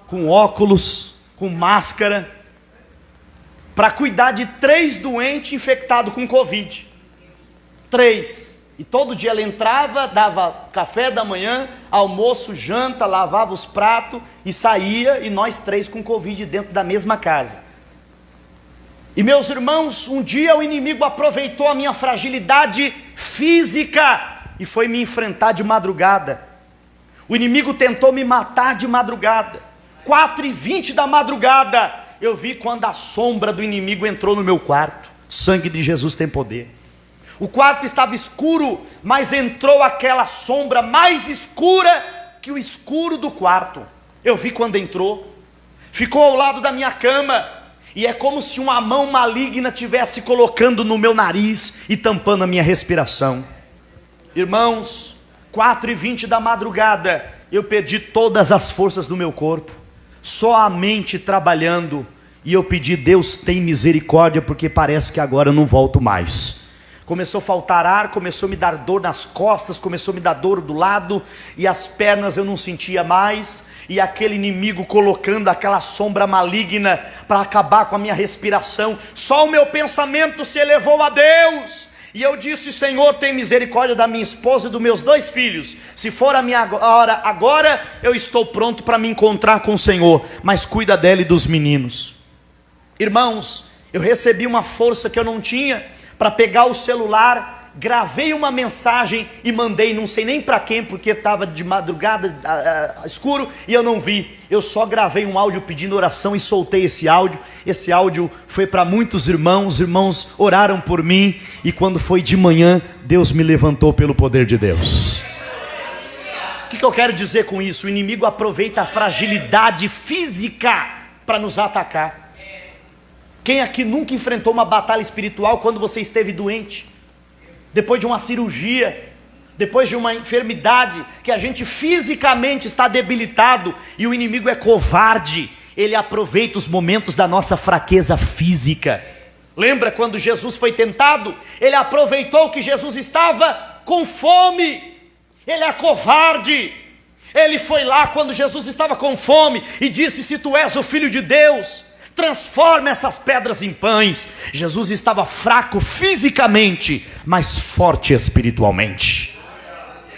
com óculos, com máscara, para cuidar de 3 doentes infectados com Covid. 3. E todo dia ela entrava, dava café da manhã, almoço, janta, lavava os pratos e saía, e nós três com Covid dentro da mesma casa. E meus irmãos, um dia o inimigo aproveitou a minha fragilidade física e foi me enfrentar de madrugada. O inimigo tentou me matar de madrugada. 4h20 da madrugada, eu vi quando a sombra do inimigo entrou no meu quarto. Sangue de Jesus tem poder. O quarto estava escuro, mas entrou aquela sombra mais escura que o escuro do quarto. Eu vi quando entrou. Ficou ao lado da minha cama. E é como se uma mão maligna estivesse colocando no meu nariz e tampando a minha respiração. Irmãos, 4h20 da madrugada, eu perdi todas as forças do meu corpo. Só a mente trabalhando. E eu pedi: Deus, tem misericórdia, porque parece que agora eu não volto mais. Começou a faltar ar, começou a me dar dor nas costas, começou a me dar dor do lado, e as pernas eu não sentia mais, e aquele inimigo colocando aquela sombra maligna para acabar com a minha respiração. Só o meu pensamento se elevou a Deus, e eu disse: Senhor, tem misericórdia da minha esposa e dos meus 2 filhos. Se for a minha hora agora, eu estou pronto para me encontrar com o Senhor, mas cuida dela e dos meninos. Irmãos, eu recebi uma força que eu não tinha, para pegar o celular, gravei uma mensagem e mandei, não sei nem para quem, porque estava de madrugada, escuro, e eu não vi. Eu só gravei um áudio pedindo oração e soltei esse áudio. Esse áudio foi para muitos irmãos, os irmãos oraram por mim, e quando foi de manhã, Deus me levantou pelo poder de Deus. O que eu quero dizer com isso? O inimigo aproveita a fragilidade física para nos atacar. Quem aqui nunca enfrentou uma batalha espiritual quando você esteve doente? Depois de uma cirurgia, depois de uma enfermidade, que a gente fisicamente está debilitado, e o inimigo é covarde, ele aproveita os momentos da nossa fraqueza física. Lembra quando Jesus foi tentado? Ele aproveitou que Jesus estava com fome. Ele é covarde. Ele foi lá quando Jesus estava com fome e disse: se tu és o Filho de Deus, transforma essas pedras em pães. Jesus estava fraco fisicamente, mas forte espiritualmente.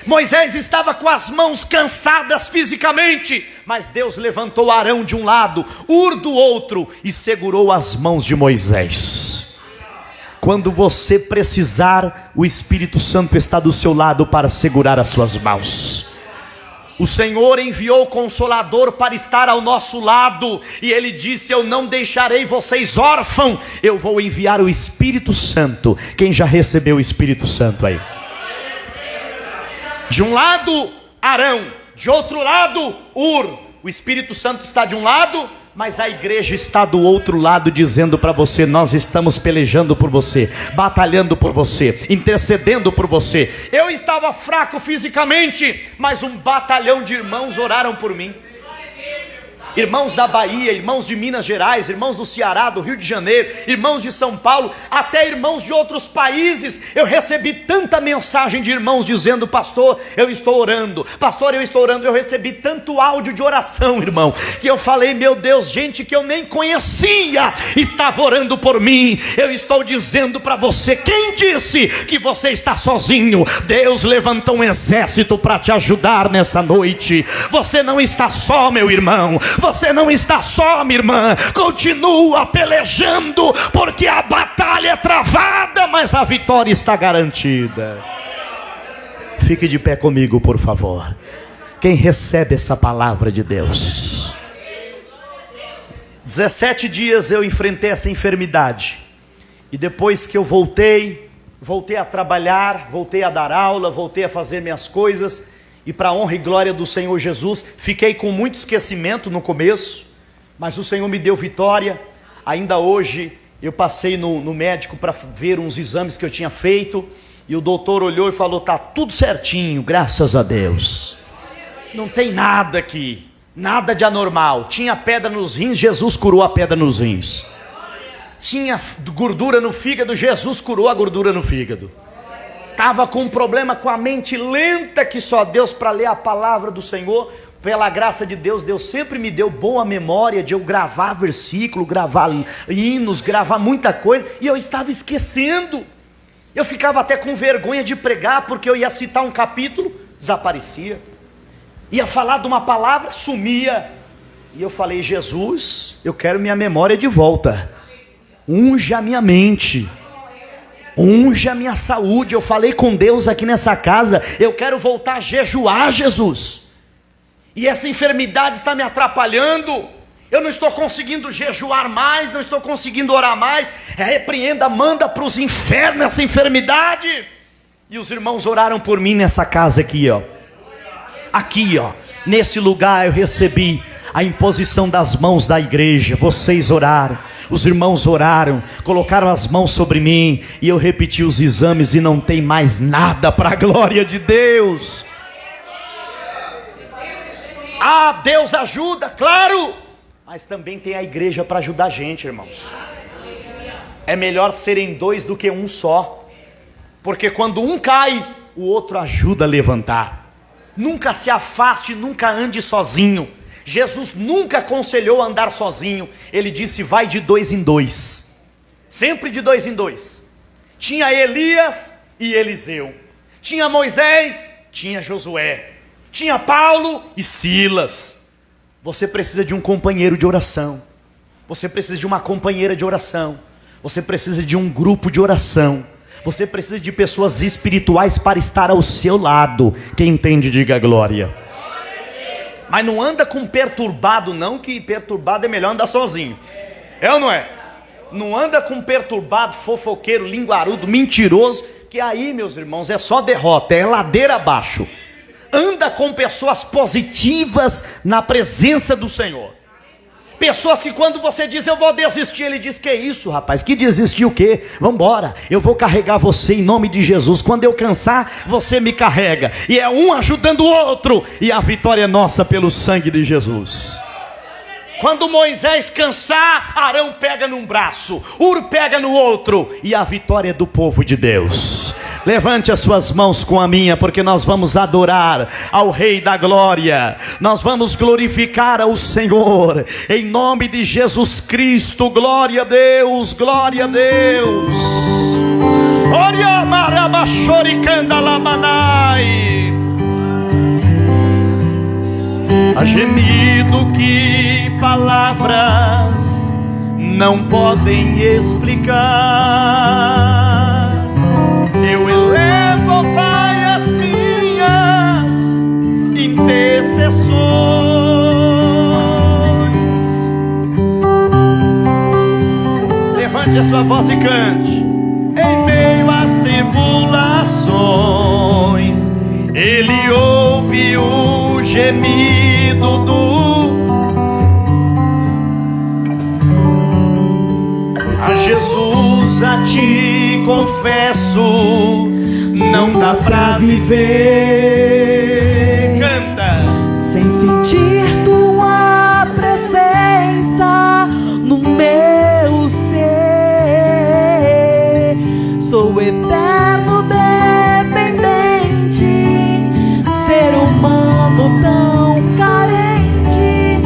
Moisés estava com as mãos cansadas fisicamente, mas Deus levantou Arão de um lado, Hur do outro, e segurou as mãos de Moisés. Quando você precisar, o Espírito Santo está do seu lado para segurar as suas mãos. O Senhor enviou o Consolador para estar ao nosso lado, e Ele disse: eu não deixarei vocês órfãos, eu vou enviar o Espírito Santo. Quem já recebeu o Espírito Santo aí? De um lado Arão, de outro lado Hur. O Espírito Santo está de um lado, mas a igreja está do outro lado, dizendo para você: nós estamos pelejando por você, batalhando por você, intercedendo por você. Eu estava fraco fisicamente, mas um batalhão de irmãos oraram por mim. Irmãos da Bahia, irmãos de Minas Gerais, irmãos do Ceará, do Rio de Janeiro, irmãos de São Paulo, até irmãos de outros países. Eu recebi tanta mensagem de irmãos dizendo: pastor, eu estou orando, pastor, eu estou orando. Eu recebi tanto áudio de oração, irmão, que eu falei: meu Deus, gente que eu nem conhecia estava orando por mim. Eu estou dizendo para você: quem disse que você está sozinho? Deus levantou um exército para te ajudar nessa noite. Você não está só, meu irmão. Você não está só, minha irmã. Continua pelejando, porque a batalha é travada, mas a vitória está garantida. Fique de pé comigo, por favor. Quem recebe essa palavra de Deus? 17 dias eu enfrentei essa enfermidade, e depois que eu voltei a trabalhar, voltei a dar aula, voltei a fazer minhas coisas, e para a honra e glória do Senhor Jesus, fiquei com muito esquecimento no começo, mas o Senhor me deu vitória. Ainda hoje eu passei no médico para ver uns exames que eu tinha feito, e o doutor olhou e falou: está tudo certinho, graças a Deus, não tem nada aqui, nada de anormal. Tinha pedra nos rins, Jesus curou a pedra nos rins. Tinha gordura no fígado, Jesus curou a gordura no fígado. Estava com um problema com a mente lenta, que só Deus para ler a palavra do Senhor. Pela graça de Deus, Deus sempre me deu boa memória de eu gravar versículo, gravar hinos, gravar muita coisa, e eu estava esquecendo. Eu ficava até com vergonha de pregar, porque eu ia citar um capítulo, desaparecia. Ia falar de uma palavra, sumia. E eu falei: Jesus, eu quero minha memória de volta. Unge a minha mente, unge a minha saúde. Eu falei com Deus aqui nessa casa: eu quero voltar a jejuar, Jesus. E essa enfermidade está me atrapalhando. Eu não estou conseguindo jejuar mais, não estou conseguindo orar mais. Repreenda, manda para os infernos essa enfermidade. E os irmãos oraram por mim nessa casa aqui, ó. Aqui, ó, nesse lugar eu recebi a imposição das mãos da igreja. Vocês oraram, os irmãos oraram, colocaram as mãos sobre mim, e eu repeti os exames e não tem mais nada, para a glória de Deus. Ah, Deus ajuda, claro, mas também tem a igreja para ajudar a gente, irmãos. É melhor serem dois do que um só, porque quando um cai, o outro ajuda a levantar. Nunca se afaste, nunca ande sozinho. Jesus nunca aconselhou a andar sozinho. Ele disse: vai de dois em dois, sempre de dois em dois. Tinha Elias e Eliseu, tinha Moisés, tinha Josué, tinha Paulo e Silas. Você precisa de um companheiro de oração, você precisa de uma companheira de oração, você precisa de um grupo de oração, você precisa de pessoas espirituais para estar ao seu lado. Quem entende, diga glória. Mas não anda com perturbado não, que perturbado é melhor andar sozinho. É ou não é? Não anda com perturbado, fofoqueiro, linguarudo, mentiroso, que aí, meus irmãos, é só derrota, é ladeira abaixo. Anda com pessoas positivas na presença do Senhor. Pessoas que quando você diz: eu vou desistir, ele diz: que isso, rapaz, que desistir o quê? Vamos embora, eu vou carregar você em nome de Jesus. Quando eu cansar, você me carrega. E é um ajudando o outro, e a vitória é nossa pelo sangue de Jesus. Quando Moisés cansar, Arão pega num braço, Ur pega no outro, e a vitória é do povo de Deus. Levante as suas mãos com a minha, porque nós vamos adorar ao Rei da Glória. Nós vamos glorificar ao Senhor, em nome de Jesus Cristo. Glória a Deus, glória a Deus. Oria marabachoricanda lamanai. Há gemido que palavras não podem explicar. Eu elevo ao Pai as minhas intercessões. Levante a sua voz e cante. Em meio às tribulações, Ele ouve o gemido a Jesus, a ti confesso, não dá pra viver. Canta. Sem sentir tua presença no meu ser. Sou eterno dependente, ser humano tão carente,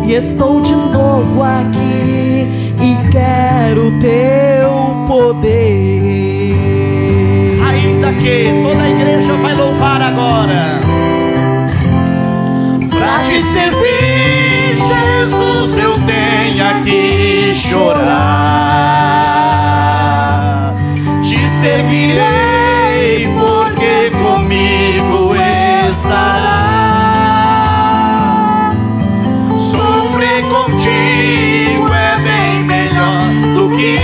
e estou de novo aqui e quero teu poder. Ainda que toda a igreja vai louvar agora. Pra te servir, Jesus, eu tenho que chorar. Te servirei porque comigo estará. Sofrer contigo é bem melhor do que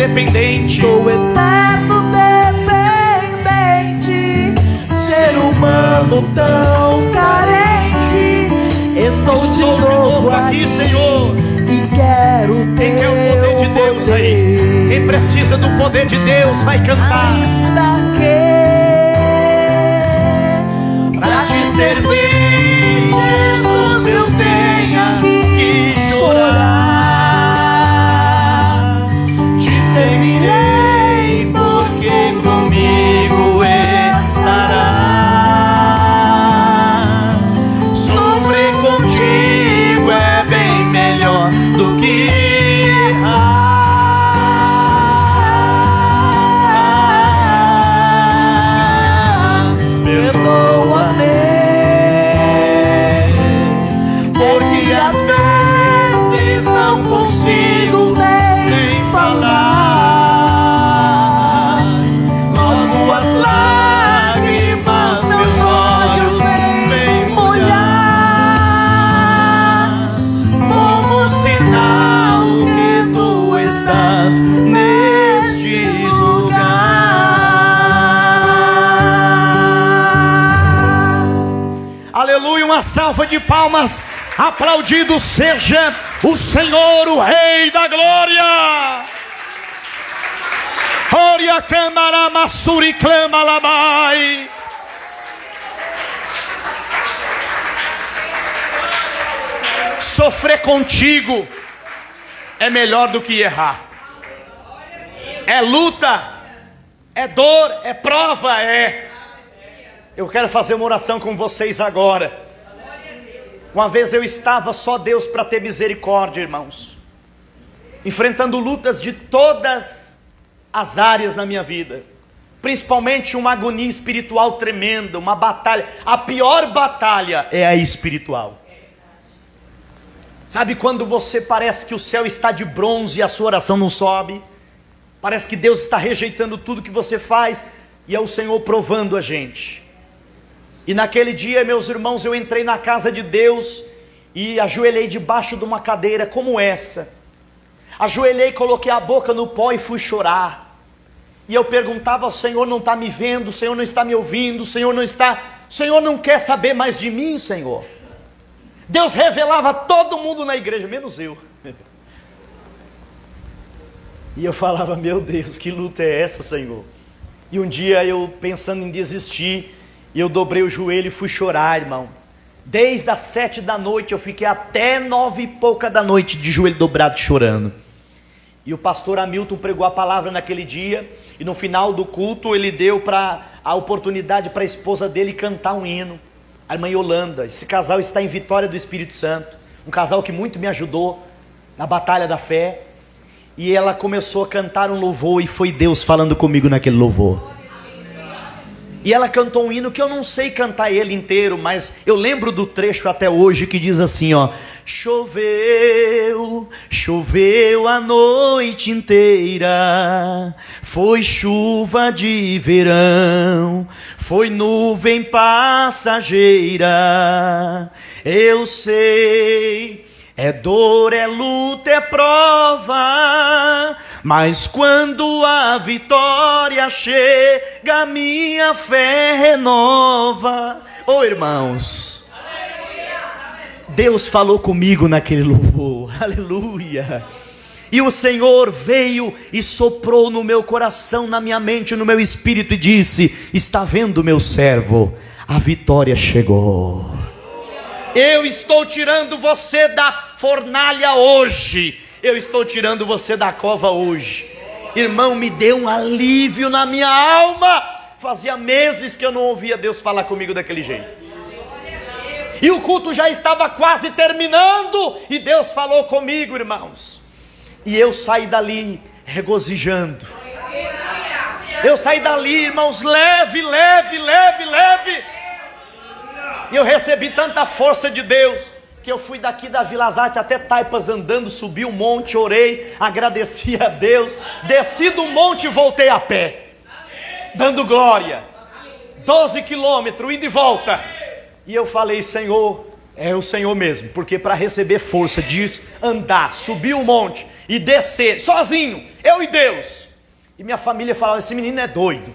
dependente. Sou eterno dependente, ser humano tão carente. Estou de novo aqui, Senhor. e quero ter Quem quer o poder de Deus aí? Quem precisa do poder de Deus vai cantar. Ainda que Pra te servir, Jesus, eu tenha que chorar. Te servirei porque comigo estará. Sofrer contigo é bem melhor do que errar. perdoa-me, Porque às vezes não consigo nem falar. Logo as lágrimas meus olhos vêm molhar, como sinal que tu estás neste lugar. Aleluia, uma salva de palmas. Aplaudido seja o Senhor, o Rei da Glória. Oria câmara massuri clama labai. Sofrer contigo é melhor do que errar. É luta, é dor, é prova, é. Eu quero fazer uma oração com vocês agora. Uma vez eu estava só Deus para ter misericórdia, irmãos, enfrentando lutas de todas as áreas na minha vida, principalmente uma agonia espiritual tremenda, uma batalha. A pior batalha é a espiritual. Sabe quando você parece que o céu está de bronze e a sua oração não sobe? Parece que Deus está rejeitando tudo que você faz, e é o Senhor provando a gente. E naquele dia, meus irmãos, eu entrei na casa de Deus e ajoelhei debaixo de uma cadeira como essa. Ajoelhei, coloquei a boca no pó e fui chorar. E eu perguntava: o Senhor não está me vendo, o Senhor não está me ouvindo, o Senhor não quer saber mais de mim, Senhor. Deus revelava todo mundo na igreja, menos eu. E eu falava: meu Deus, que luta é essa, Senhor? E um dia eu, pensando em desistir, eu dobrei o joelho e fui chorar, irmão. Desde as 7 da noite eu fiquei até 9 e pouca da noite de joelho dobrado chorando. E o pastor Hamilton pregou a palavra naquele dia, e no final do culto ele deu a oportunidade para a esposa dele cantar um hino, a irmã Yolanda. Esse casal está em Vitória do Espírito Santo, um casal que muito me ajudou na batalha da fé. E ela começou a cantar um louvor, e foi Deus falando comigo naquele louvor. E ela cantou um hino que eu não sei cantar ele inteiro, mas eu lembro do trecho até hoje, que diz assim, ó: choveu, choveu a noite inteira, foi chuva de verão, foi nuvem passageira. Eu sei, é dor, é luta, é prova, mas quando a vitória chega, minha fé renova. Oh, irmãos, Deus falou comigo naquele louvor, aleluia. E o Senhor veio e soprou no meu coração, na minha mente, no meu espírito, e disse: está vendo, meu servo, a vitória chegou. Eu estou tirando você da fornalha hoje. Eu estou tirando você da cova hoje. Irmão, me deu um alívio na minha alma. Fazia meses que eu não ouvia Deus falar comigo daquele jeito. E o culto já estava quase terminando, e Deus falou comigo, irmãos. E eu saí dali regozijando. Eu saí dali, irmãos, leve, leve, leve, leve. E eu recebi tanta força de Deus, que eu fui daqui da Vila Zate até Taipas andando, subi um monte, orei, agradeci a Deus, desci do monte e voltei a pé, dando glória, 12 quilômetros, ida e volta. E eu falei: Senhor, É o Senhor mesmo, porque para receber força de andar, subir o monte e descer sozinho, eu e Deus. E minha família falava, esse menino é doido.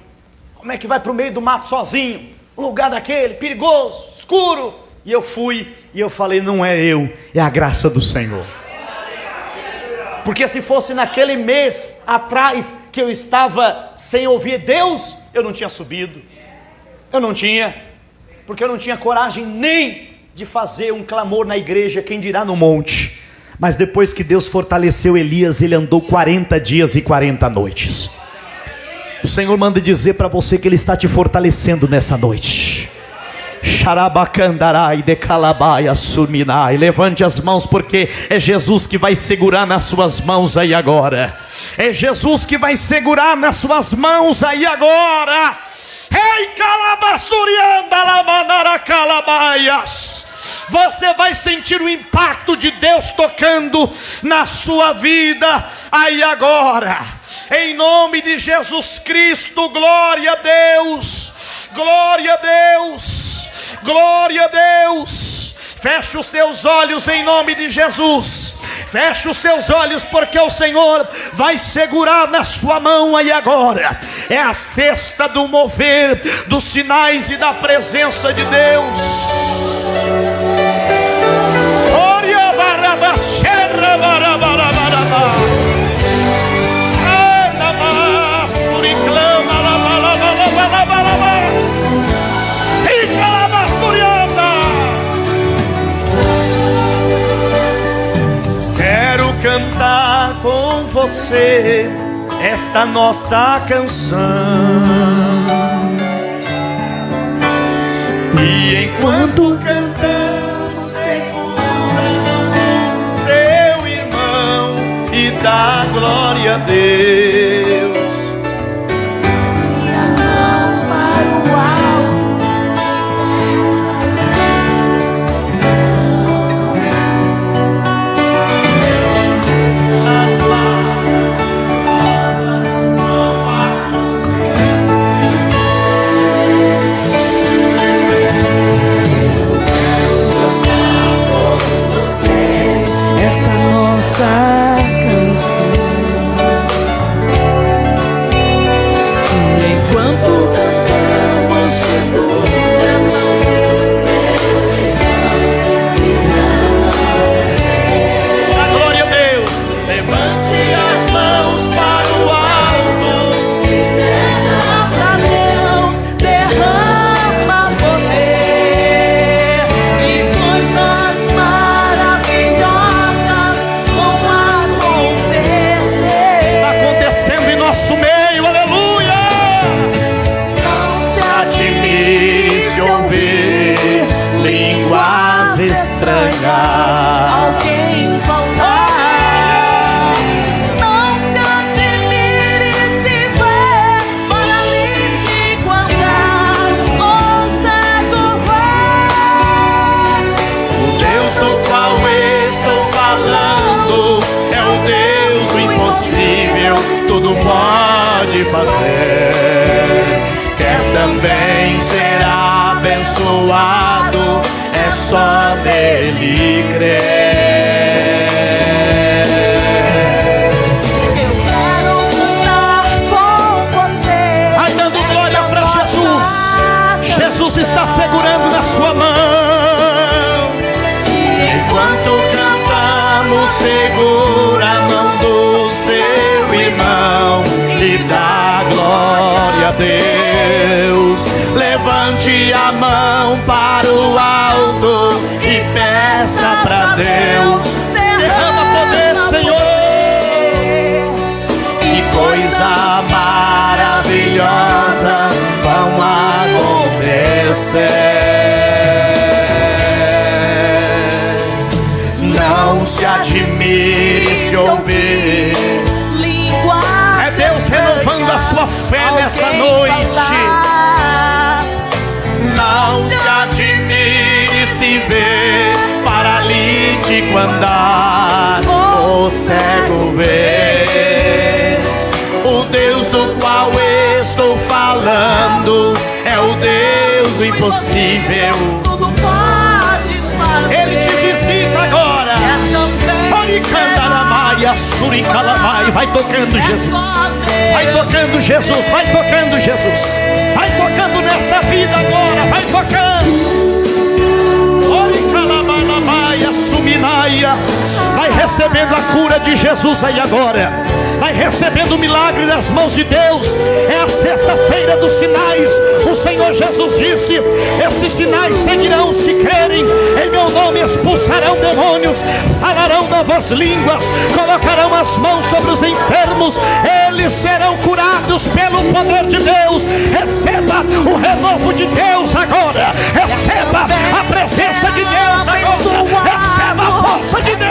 Como é que vai para o meio do mato sozinho? Um lugar daquele, perigoso, escuro. E eu fui e eu falei, não é eu, é a graça do Senhor. Porque se fosse naquele mês atrás que eu estava sem ouvir Deus, eu não tinha subido. Eu não tinha, porque eu não tinha coragem nem de fazer um clamor na igreja, quem dirá no monte. Mas depois que Deus fortaleceu Elias, ele andou 40 dias e 40 noites. O Senhor manda dizer para você que Ele está te fortalecendo nessa noite. Xarabacandarai de calabaia suminai. Levante as mãos, porque é Jesus que vai segurar nas suas mãos aí agora. É Jesus que vai segurar nas suas mãos aí agora. Ei, calabassurianda lamanara calabaias. Você vai sentir o impacto de Deus tocando na sua vida aí agora. Em nome de Jesus Cristo, glória a Deus. Glória a Deus. Glória a Deus. Feche os teus olhos em nome de Jesus. Feche os teus olhos, porque o Senhor vai segurar na sua mão aí agora. É a cesta do mover dos sinais e da presença de Deus. Oria barabaxerra barabarabarabá. Anama suriclama labalabalabalabalabalabá. Quero cantar com você esta nossa canção, e enquanto cantamos, segura seu irmão e dá glória a Deus. E as mãos para o alto. Alguém falar, não se admire se vê paralítico andar ou cego ver. O Deus do qual estou falando é o Deus do impossível, tudo pode fazer. Quer também ser abençoado, é só nele crer. Eu quero cantar com você. Vai dando glória para Jesus. Jesus está segurando na sua mão. Enquanto cantamos, segura a mão do seu irmão e dá glória a Deus. Levante a mão para o alto e peça para Deus. Derrama poder, Senhor. E coisa maravilhosa vão acontecer. Não se admire se ouvir. É Deus renovando a sua fé nessa noite. Não se admire se ver paralítico andar ou cego ver. O Deus do qual estou falando é o Deus do impossível. Tudo pode fazer. Vai tocando, Jesus. Vai tocando, Jesus. Vai tocando, Jesus. Vai tocando nessa vida agora. Vai tocando. Vai recebendo a cura de Jesus aí agora. Vai recebendo o milagre das mãos de Deus. É a sexta-feira dos sinais. O Senhor Jesus disse: esses sinais seguirão os que crerem. Em meu nome expulsarão demônios, falarão novas línguas, colocarão as mãos sobre os enfermos, eles serão curados pelo poder de Deus. Receba o renovo de Deus agora. Receba a presença de Deus agora. Receba a força de Deus.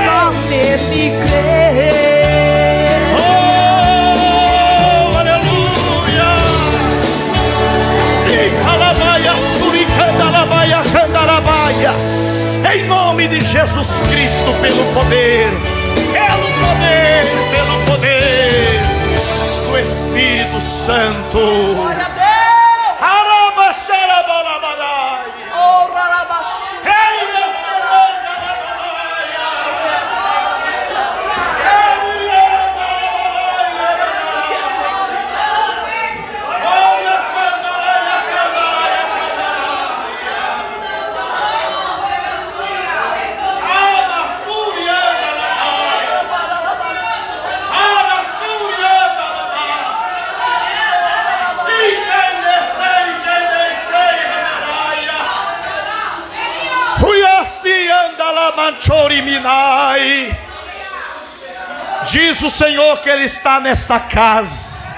Oh, aleluia. Em nome de Jesus Cristo, pelo poder do Espírito Santo. Glória a Deus. Oh, Diz o Senhor que Ele está nesta casa.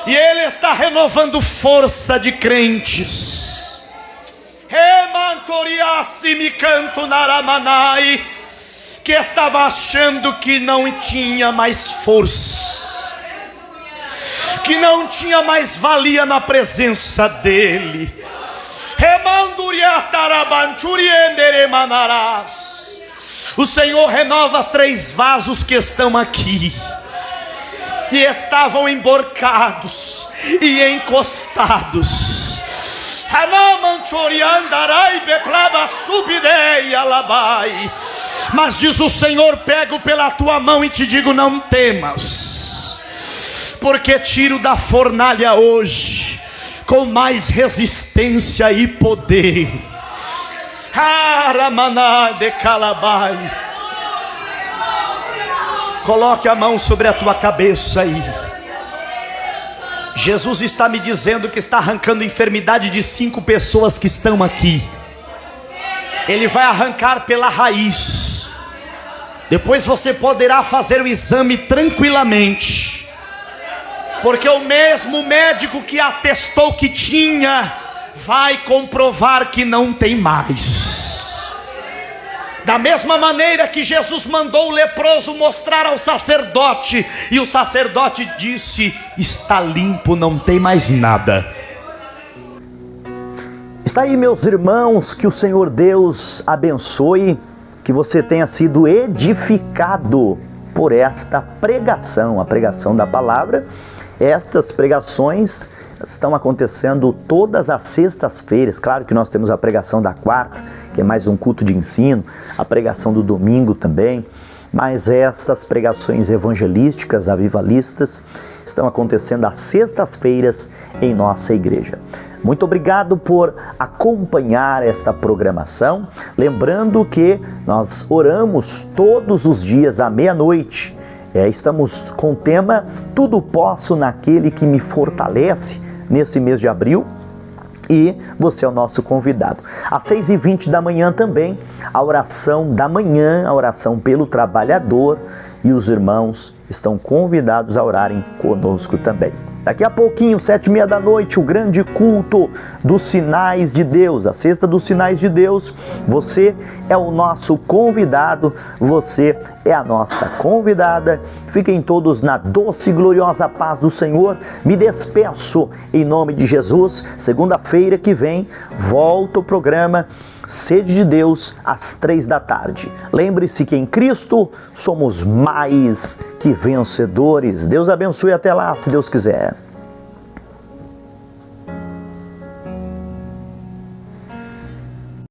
E Ele está renovando força de crentes. Que estava achando que não tinha mais força, que não tinha mais valia na presença dEle. O Senhor renova 3 vasos que estão aqui e estavam emborcados e encostados. Mas diz o Senhor: pego pela tua mão e te digo: não temas, porque tiro da fornalha hoje com mais resistência e poder. Coloque a mão sobre a tua cabeça aí. Jesus está me dizendo que está arrancando enfermidade de 5 pessoas que estão aqui. Ele vai arrancar pela raiz. Depois você poderá fazer o exame tranquilamente, porque o mesmo médico que atestou que tinha vai comprovar que não tem mais. Da mesma maneira que Jesus mandou o leproso mostrar ao sacerdote, e o sacerdote disse: está limpo, não tem mais nada. Está aí, meus irmãos, que o Senhor Deus abençoe, que você tenha sido edificado por esta pregação, a pregação da palavra. Estas pregações estão acontecendo todas as sextas-feiras. Claro que nós temos a pregação da quarta, que é mais um culto de ensino, a pregação do domingo também, mas estas pregações evangelísticas, avivalistas, estão acontecendo às sextas-feiras em nossa igreja. Muito obrigado por acompanhar esta programação. Lembrando que nós oramos todos os dias à meia-noite. Estamos com o tema Tudo Posso naquele que me fortalece, nesse mês de abril. E você é o nosso convidado. Às 6h20 da manhã também, a oração da manhã, a oração pelo trabalhador. E os irmãos estão convidados a orarem conosco também. Daqui a pouquinho, 7h30 da noite, o grande culto dos sinais de Deus, a sexta dos sinais de Deus. Você é o nosso convidado, você é a nossa convidada. Fiquem todos na doce e gloriosa paz do Senhor. Me despeço em nome de Jesus. Segunda-feira que vem, volta o programa Sede de Deus às 3 da tarde. Lembre-se que em Cristo somos mais que vencedores. Deus abençoe, até lá, se Deus quiser.